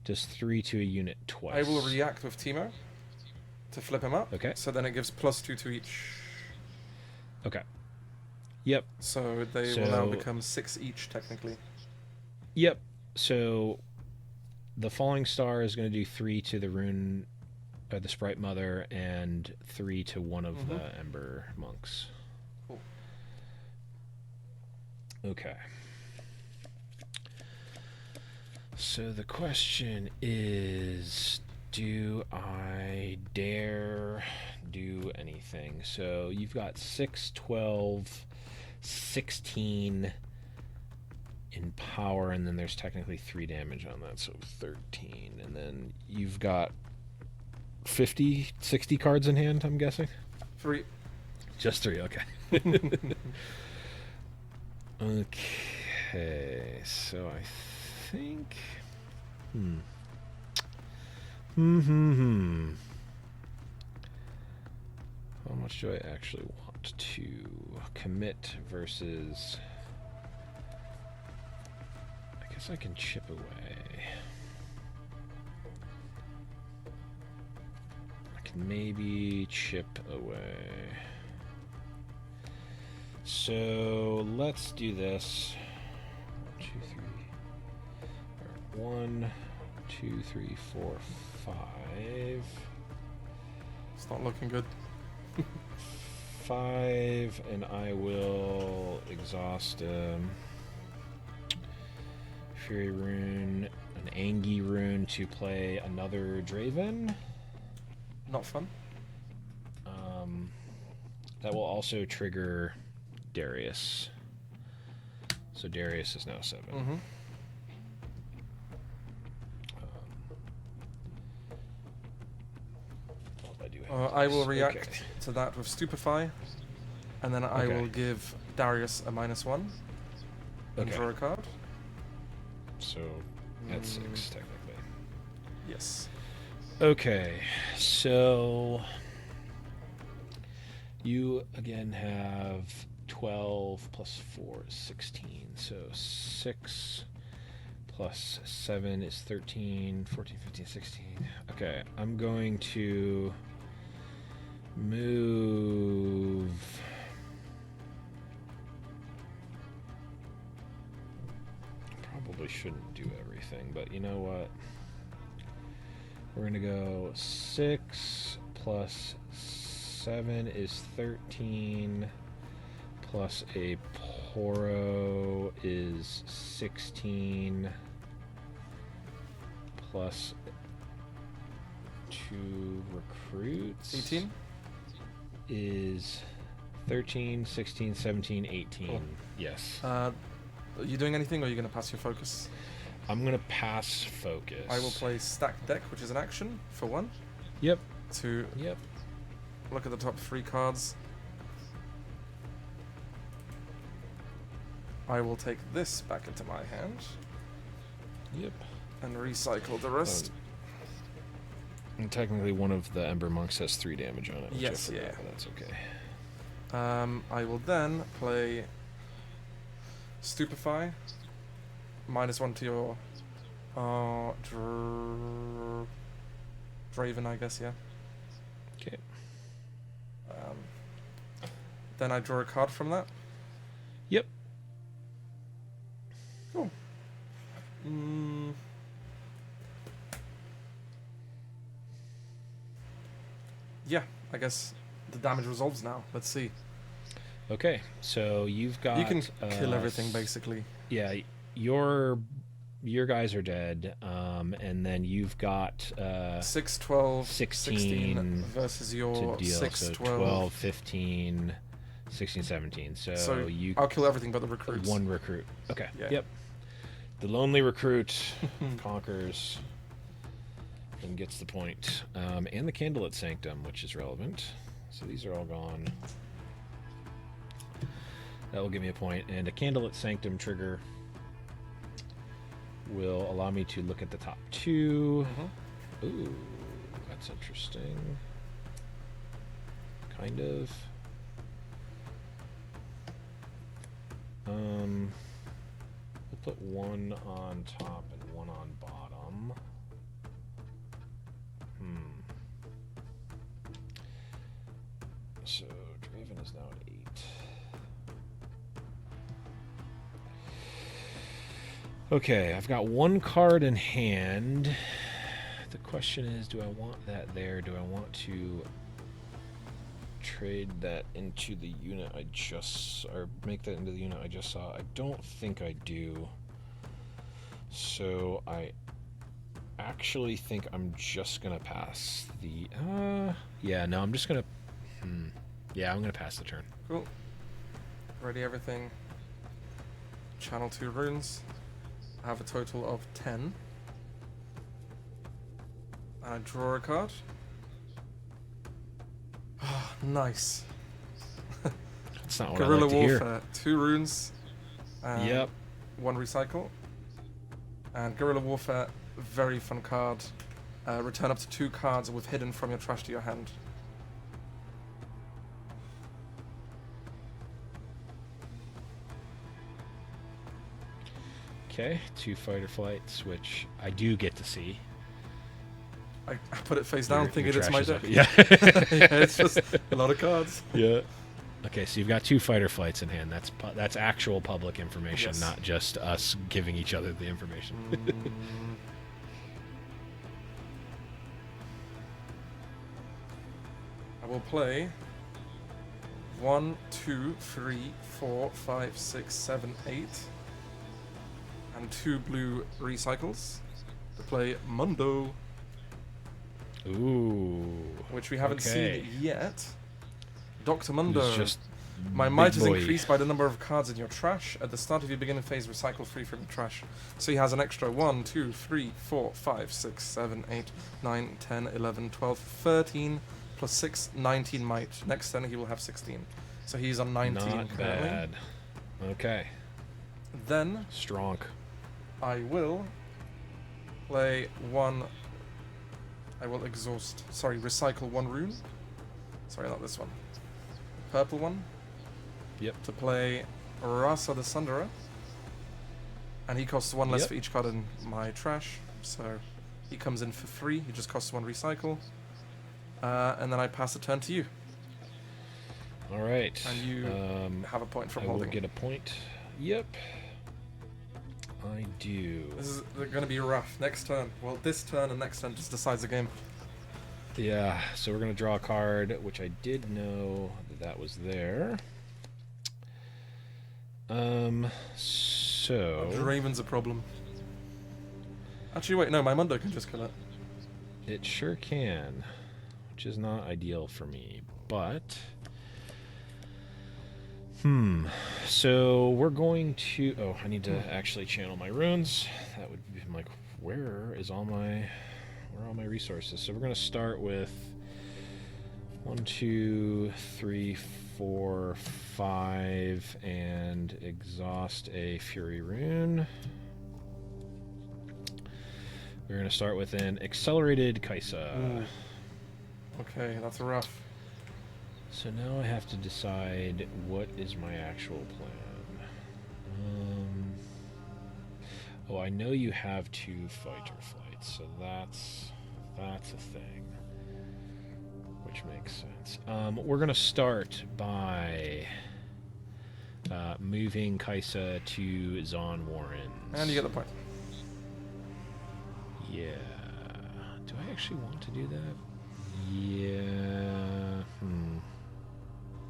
Does 3 to a unit twice. I will react with TEEMO to flip him up. Okay. So then it gives +2 to each. Okay. Yep. So they will now become 6 each, technically. Yep. So the Falling Star is going to do 3 to the rune, the Sprite Mother, and 3 to one of the Ember Monks. Cool. Okay. So the question is, do I dare do anything? So you've got 6, 12, 16 in power, and then there's technically 3 damage on that, so 13. And then you've got 50, 60 cards in hand, I'm guessing? 3. Just 3, okay. Okay, so I think... How much do I actually want to commit versus... I guess I can chip away. I can maybe chip away. So let's do this. 1, 2, 3. 1, 2, 3, 4, 5. It's not looking good. 5, and I will exhaust Fury Rune, an Angie Rune to play another Draven. Not fun. That will also trigger Darius. So Darius is now 7. I will react to that with Stupefy, and then I will give Darius a -1 and draw a card. So that's 6 technically. Yes. Okay, so you again have 12 plus 4 is 16. So 6 plus 7 is 13, 14, 15, 16. Okay, I'm going to move... Probably shouldn't do everything, but you know what? We're going to go 6 plus 7 is 13, plus a Poro is 16, plus 2 recruits 18 is 13, 16, 17, 18. Cool. Yes. Are you doing anything, or are you going to pass your focus? I'm going to pass focus. I will play Stack Deck, which is an action, for 1. Yep. To look at the top 3 cards. I will take this back into my hand. Yep. And recycle the rest. And technically one of the Ember Monks has 3 damage on it. Which Yes, I forgot, yeah. But that's okay. I will then play Stupefy. -1 to your Draven, I guess, yeah. Okay. Then I draw a card from that. Yep. Cool. Yeah, I guess the damage resolves now. Let's see. Okay, so you've got... You can kill everything, basically. Yeah, your guys are dead. And then you've got 6, 12, 16 16 versus to your deal. 6, So 12. 15, 16, 17. So you I'll kill everything but the recruits. one recruit. Okay. Yeah. Yep. The lonely recruit conquers and gets the point. And the Candlelit Sanctum, which is relevant. So these are all gone. That will give me a point. And a Candlelit Sanctum trigger will allow me to look at the top 2. Ooh, that's interesting. Kind of. We'll put one on top and one on bottom. So Draven is now at 8. Okay, I've got one card in hand. The question is, do I want that there? Do I want to trade that into the unit I just... or make that into the unit I just saw? I don't think I do. So I actually think I'm just gonna pass the... yeah, no, I'm just gonna... yeah, I'm gonna pass the turn. Cool. Ready everything. Channel 2 runes. I have a total of 10. And I draw a card. Nice. That's not what Guerrilla I like to hear. Warfare. 2 runes. Yep. 1 recycle. And Guerrilla Warfare, very fun card. Return up to 2 cards with hidden from your trash to your hand. Okay, 2 fighter flights, which I do get to see. I put it face down, Your thinking it's my trash deck. is up. Yeah. Yeah, it's just a lot of cards. Yeah. Okay, so you've got 2 fighter flights in hand. That's actual public information, Yes. not just us giving each other the information. I will play 1, 2, 3, 4, 5, 6, 7, 8, and 2 blue recycles to play Mundo, Ooh. which we haven't Okay. seen yet. Dr. Mundo. Who's just My big might is boy. increased by the number of cards in your trash. At the start of your beginning phase, recycle 3 from your trash. So he has an extra 1, 2, 3, 4, 5, 6, 7, 8, 9, 10, 11, 12, 13, plus 6, 19 might. Next turn he will have 16. So he's on 19 Not currently. bad. Okay. Then Strong. I will play 1. I will recycle 1 rune. Sorry, not this one. Purple one. Yep. To play Rasa the Sunderer. And he costs 1 less Yep. for each card in my trash. So he comes in for 3. He just costs 1 recycle. And then I pass the turn to you. All right. And you have a point from I holding. will get a point. Yep. I do. This is going to be rough. Next turn. Well, this turn and next turn just decides the game. Yeah, so we're going to draw a card, which I did know that was there. So... Draven's a problem. Actually, wait, no, my Mundo can just kill it. It sure can, which is not ideal for me, but... So we're going to... Oh, I need to actually channel my runes. That would be like, where are all my resources? So we're going to start with 1, 2, 3, 4, 5, and exhaust a Fury rune. We're going to start with an accelerated Kaisa. Okay, that's rough. So now I have to decide what is my actual plan. Oh, I know you have 2 fighter flights, so that's a thing, which makes sense. We're gonna start by moving Kaisa to Zon Warren. And you get the point. Yeah. Do I actually want to do that? Yeah.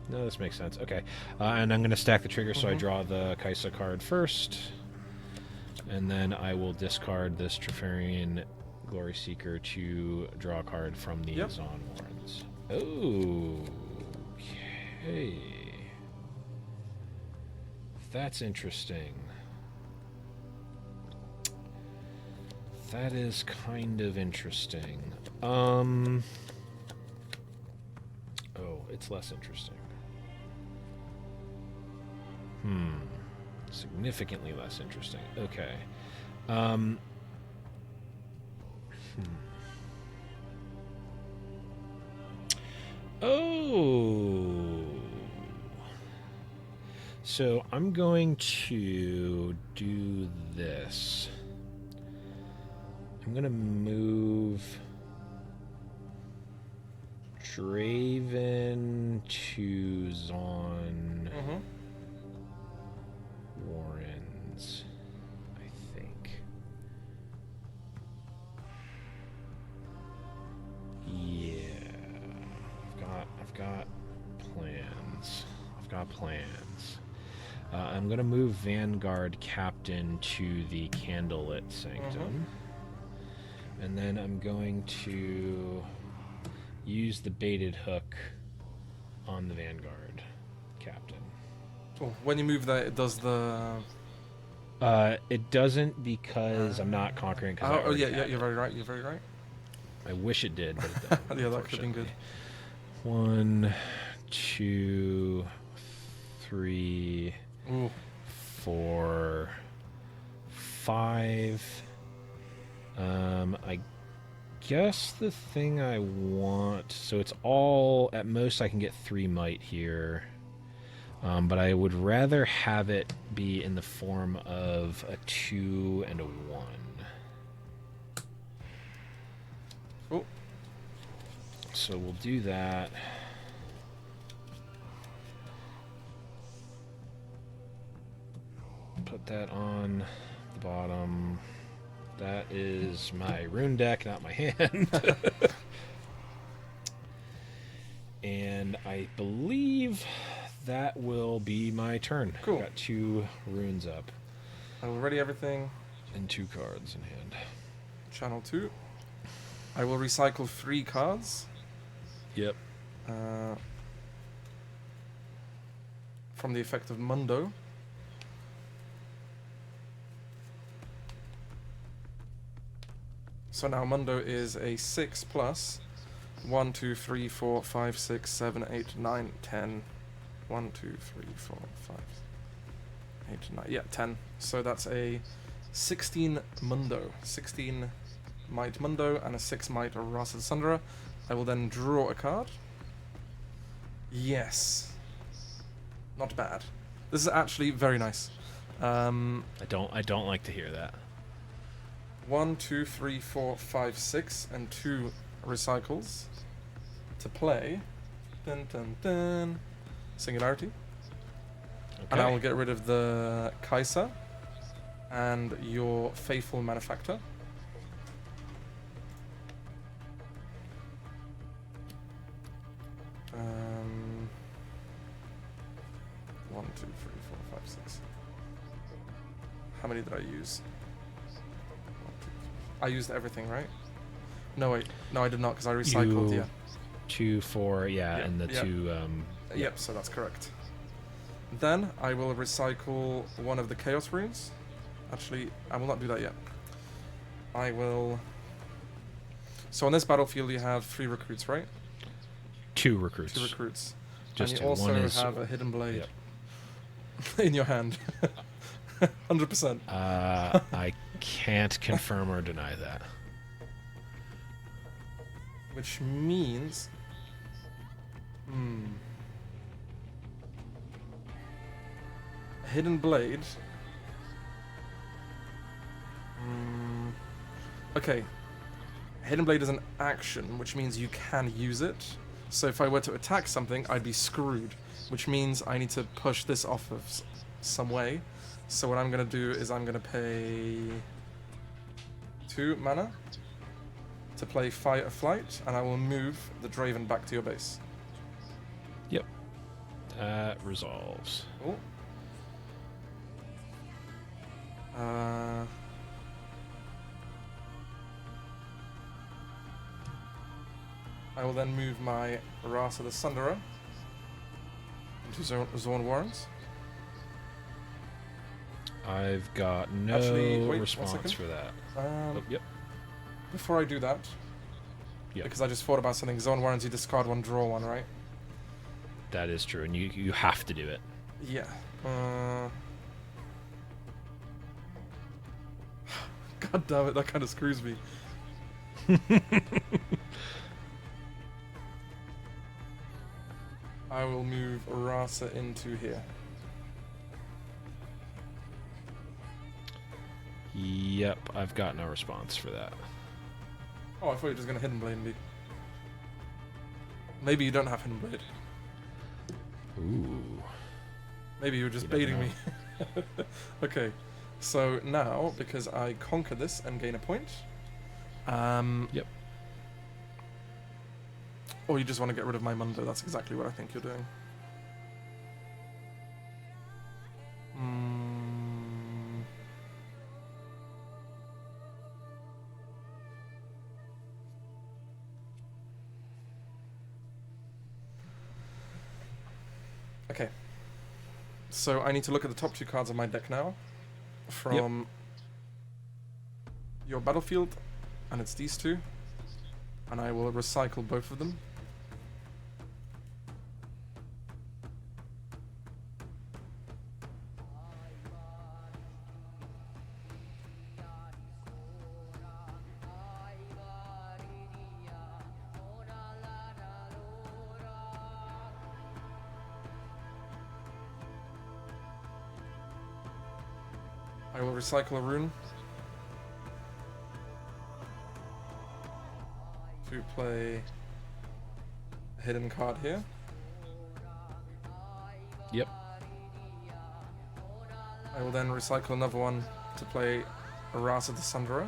No, this makes sense. Okay. And I'm going to stack the trigger, so I draw the Kaisa card first. And then I will discard this Trifarian Glory Seeker to draw a card from the Zon Warrens. Okay. That's interesting. That is kind of interesting. Oh, it's less interesting. Significantly less interesting. Okay. Oh. So I'm going to do this. I'm going to move Draven to Zon Warrens, I think. Yeah. I've got plans. I'm going to move Vanguard Captain to the Candlelit Sanctum. And then I'm going to use the baited hook on the Vanguard Captain. Oh, when you move that, it does the... It doesn't because I'm not conquering. Yeah, you're very right. I wish it did, but it doesn't. Yeah, that could have been good. 1, 2, 3, 4, 5. I guess the thing I want, so it's all, at most I can get 3 might here, but I would rather have it be in the form of a 2 and a 1. Oh. So we'll do that. Put that on the bottom. That is my rune deck, not my hand. And I believe that will be my turn. Cool. Got 2 runes up. I will ready everything. And 2 cards in hand. Channel 2. I will recycle 3 cards. Yep. From the effect of Mundo. So now Mundo is a 6 plus 1, 2, 3, 4, 5, 6, 7, 8, 9, 10. 1, 2, 3, 4, 5, 8, 9. Yeah, 10. So that's a 16 Mundo. 16 Might Mundo and a 6 Might Rasa Sundra. I will then draw a card. Yes. Not bad. This is actually very nice. I don't like to hear that. 1, 2, 3, 4, 5, 6, and 2 recycles to play. Dun, dun, dun. Singularity. Okay. And I will get rid of the Kaiser and your Faithful Manufactor. One, 2, 3, 4, 5, 6. How many did I use? I used everything, right? No, wait. No, I did not, because I recycled, yeah. 2, 4, yeah, and the 2... Yep, so that's correct. Then, I will recycle one of the Chaos Runes. Actually, I will not do that yet. I will... So on this battlefield, you have 3 recruits, right? 2 recruits. 2 recruits. Just and you also have a Hidden Blade in your hand. 100%. I can't confirm or deny that. Which means... Hidden Blade... Okay. Hidden Blade is an action, which means you can use it. So if I were to attack something, I'd be screwed. Which means I need to push this off of some way. So what I'm going to do is I'm going to pay 2 mana to play Fight or Flight, and I will move the Draven back to your base. Yep. That resolves. Oh. I will then move my Rasa the Sunderer into Zone Warrens. I've got no Wait, response for that. Yep. Before I do that, Yep. because I just thought about something. Zone Warrens, you discard one, draw one, right? That is true, and you have to do it. Yeah. God damn it, that kind of screws me. I will move Rasa into here. Yep, I've got no response for that. Oh, I thought you were just going to Hidden Blade me. Maybe you don't have Hidden Blade. Ooh. Maybe you were just baiting me. Okay, so now, because I conquer this and gain a point... Yep. Or you just want to get rid of my Mundo, that's exactly what I think you're doing. Okay. So I need to look at the top 2 cards of my deck now. From your battlefield, and it's these 2. And I will recycle both of them. I will recycle a rune to play a hidden card here. Yep. I will then recycle another one to play a Rasa the Sunderer.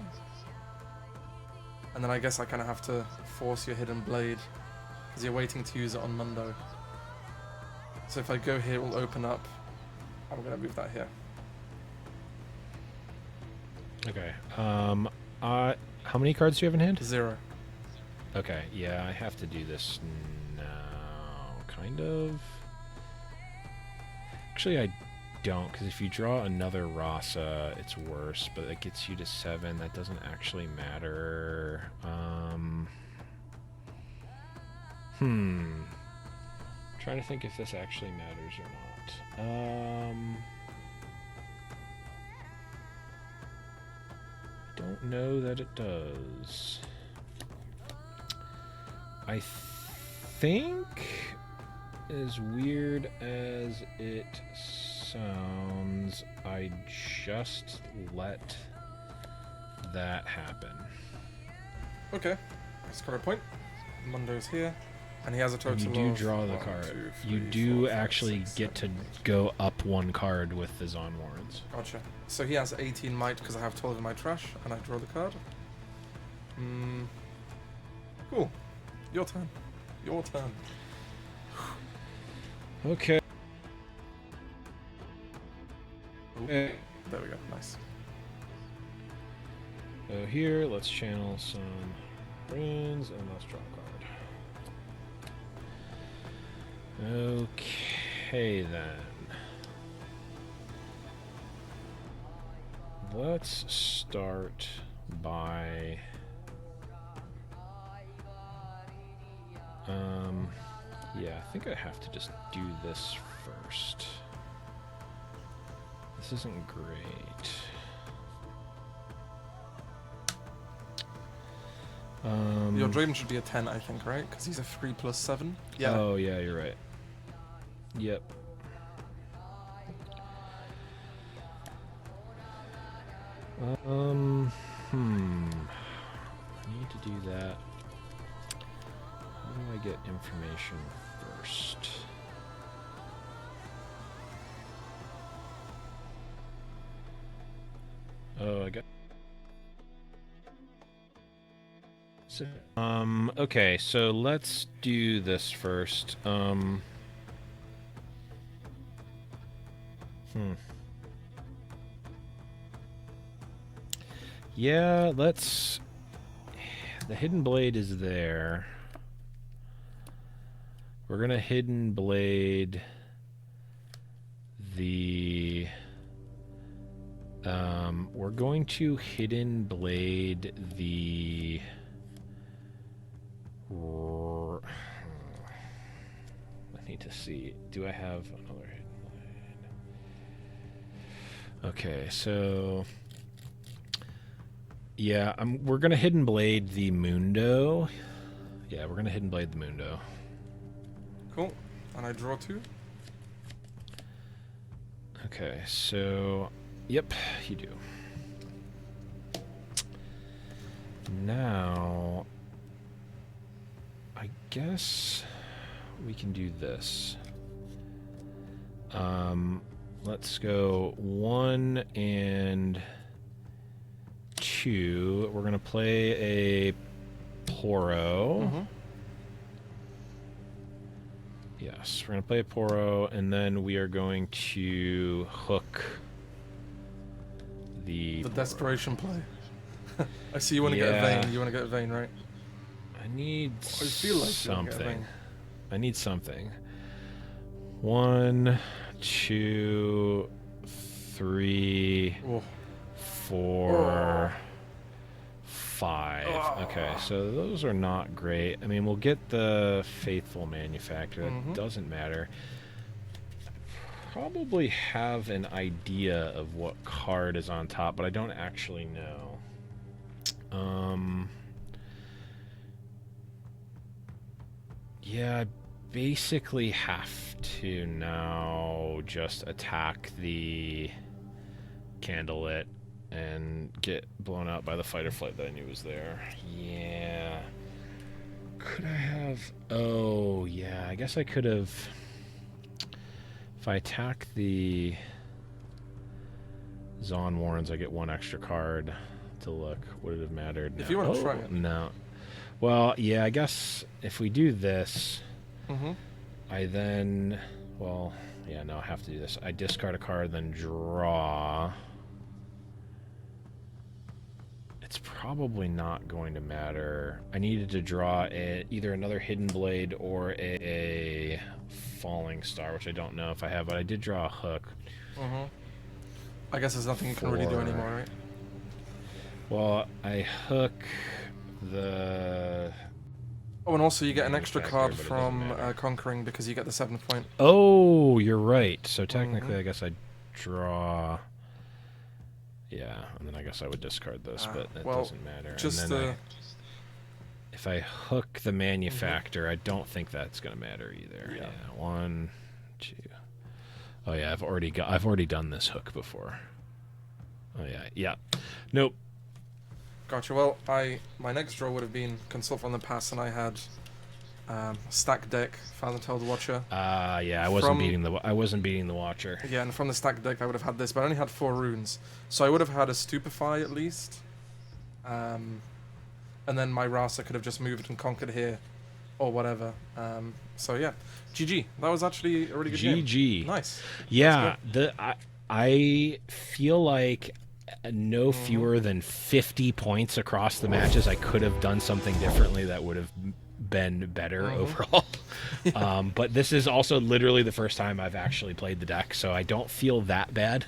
And then I guess I kind of have to force your Hidden Blade because you're waiting to use it on Mundo. So if I go here, it will open up. I'm going to move that here. Okay. How many cards do you have in hand? 0. Okay, yeah, I have to do this now, kind of. Actually, I don't, because if you draw another Rasa, it's worse, but it gets you to 7. That doesn't actually matter. Trying to think if this actually matters or not. Don't know that it does. I think, as weird as it sounds, I just let that happen. Okay. I score a point. Mundo's here. And he has a total You do of draw the 1, card. 2, 3, You 4, do 5, actually 6, get 7. to go up 1 card with the Zon Warrens. Gotcha. So he has 18 might because I have 12 in my trash, and I draw the card. Cool. Your turn. Your turn. Okay. Ooh. There we go. Nice. So here, let's channel some runes and let's draw a card. Okay then. Let's start by yeah, I think I have to just do this first. This isn't great. Your Draven should be a 10, I think, right? Because he's a 3+7. Yeah. Oh yeah, you're right. Yep. I need to do that. How do I get information first? Oh, I got. So, okay, so let's do this first. Yeah, let's... The Hidden Blade is there. We're gonna hidden blade the. We're going to hidden blade the. I need to see. Do I have another hidden blade? Okay, so. Yeah, we're gonna hidden blade the Mundo. Yeah, we're gonna hidden blade the Mundo. Cool. And I draw 2. Okay, so yep, you do. Now, I guess we can do this. Let's go 1 and 2. We're gonna play a Poro. Mm-hmm. Yes, we're gonna play a Poro, and then we are going to hook the desperation play. I see you want to get a vein. You want to get a vein, right? I need I feel like something. I need something. 1, 2, 3, Oh. 4, 5. Oh. Okay, so those are not great. I mean, we'll get the Faithful Manufacturer. That doesn't matter. Probably have an idea of what card is on top, but I don't actually know. Yeah, I basically have to now just attack the Candlelit and get blown out by the fight or flight that I knew was there. Yeah. Could I have... Oh, yeah, I guess I could have... If I attack the Zon Warrens, I get 1 extra card to look. Would it have mattered? If you want to try it. No. Well, yeah, I guess if we do this, I then... Well, yeah, no, I have to do this. I discard a card, then draw... It's probably not going to matter. I needed to draw either another Hidden Blade or a Falling Star, which I don't know if I have, but I did draw a hook. I guess there's nothing you can really do anymore, right? Well, I hook the... Oh, and also you get an extra card from Conquering because you get the 7th point. Oh, you're right. So technically, I guess I draw... Yeah, and then I guess I would discard this, but that doesn't matter. Just and then if I hook the Manufactor, I don't think that's going to matter either. Yeah. 1, 2. Oh yeah, I've already done this hook before. Oh yeah. Nope. Gotcha. Well, my next draw would have been Consult from the Past, and I had stack deck, Phantom-Tailed Watcher. Yeah, I wasn't beating the Watcher. Yeah, and from the stack deck I would have had this, but I only had 4 runes, so I would have had a Stupefy at least. And then my Rasa could have just moved and conquered here, or whatever. So yeah, GG. That was actually a really good game. GG. Nice. Yeah, I feel like no fewer than 50 points across the matches. I could have done something differently that would have been better overall. But this is also literally the first time I've actually played the deck, so I don't feel that bad.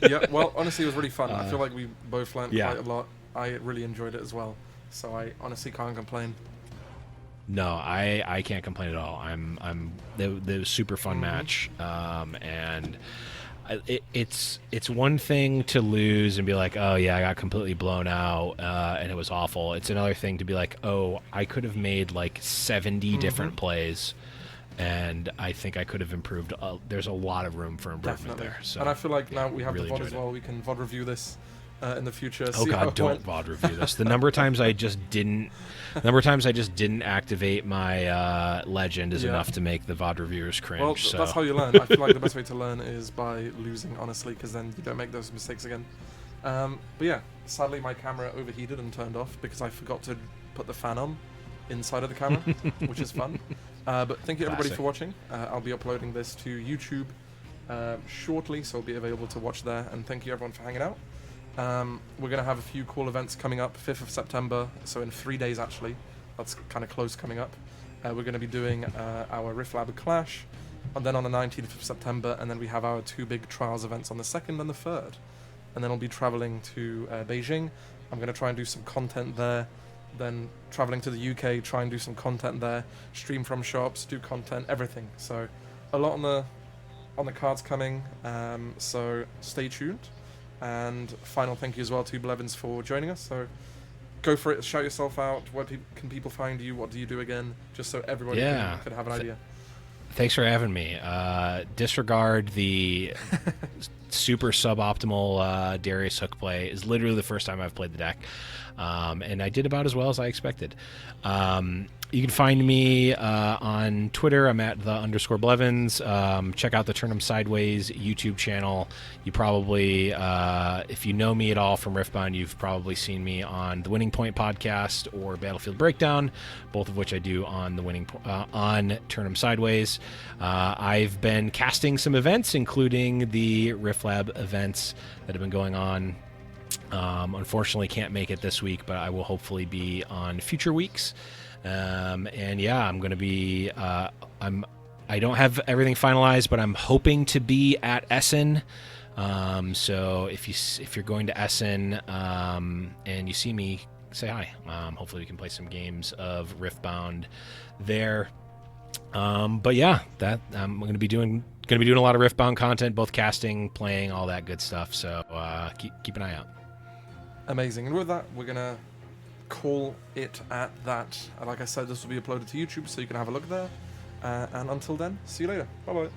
Yeah, well, honestly, it was really fun. I feel like we both learned quite a lot. I really enjoyed it as well, so I honestly can't complain. No, I can't complain at all. It was a super fun match, and it's one thing to lose and be like, oh yeah, I got completely blown out and it was awful. It's another thing to be like, oh, I could have made like 70 different plays, and I think I could have improved. There's a lot of room for improvement there. So and I feel like now we have really the VOD as well. We can VOD review this in the future. Oh god, don't VOD review this. The number of times I just didn't activate my legend is enough to make the VOD reviewers cringe. Well, so. That's how you learn. I feel like the best way to learn is by losing, honestly, because then you don't make those mistakes again. But yeah, sadly my camera overheated and turned off because I forgot to put the fan on inside of the camera, which is fun. But thank you everybody for watching. I'll be uploading this to YouTube shortly, so it'll be available to watch there. And thank you everyone for hanging out. We're going to have a few cool events coming up, 5th of September, so in 3 days actually. That's kind of close coming up. We're going to be doing our Riftlab Clash, and then on the 19th of September, and then we have our 2 big trials events on the 2nd and the 3rd. And then I'll be traveling to Beijing. I'm going to try and do some content there. Then traveling to the UK, try and do some content there. Stream from shops, do content, everything. So a lot on the cards coming. So stay tuned. And final thank you as well to Blevins for joining us. So go for it, shout yourself out. Where can people find you? What do you do again? Just so everybody can have an idea. Thanks for having me. Disregard the super suboptimal Darius hook play. Is literally the first time I've played the deck, and I did about as well as I expected. You can find me on Twitter. I'm at @the_Blevins. Check out the Turn 'em Sideways YouTube channel. You probably, if you know me at all from Riftbound, you've probably seen me on the Winning Point podcast or Battlefield Breakdown, both of which I do on the on Turn 'em Sideways. I've been casting some events, including the Riftlab events that have been going on. Unfortunately, can't make it this week, but I will hopefully be on future weeks. And yeah, I'm going to be, I don't have everything finalized, but I'm hoping to be at Essen. So if you're going to Essen, and you see me, say hi. Hopefully we can play some games of Riftbound there. But yeah, that I'm going to be doing a lot of Riftbound content, both casting, playing, all that good stuff. So, keep an eye out. Amazing. And with that, we're going to call it at that. And like I said, this will be uploaded to YouTube, so you can have a look there. And until then, see you later. Bye-bye.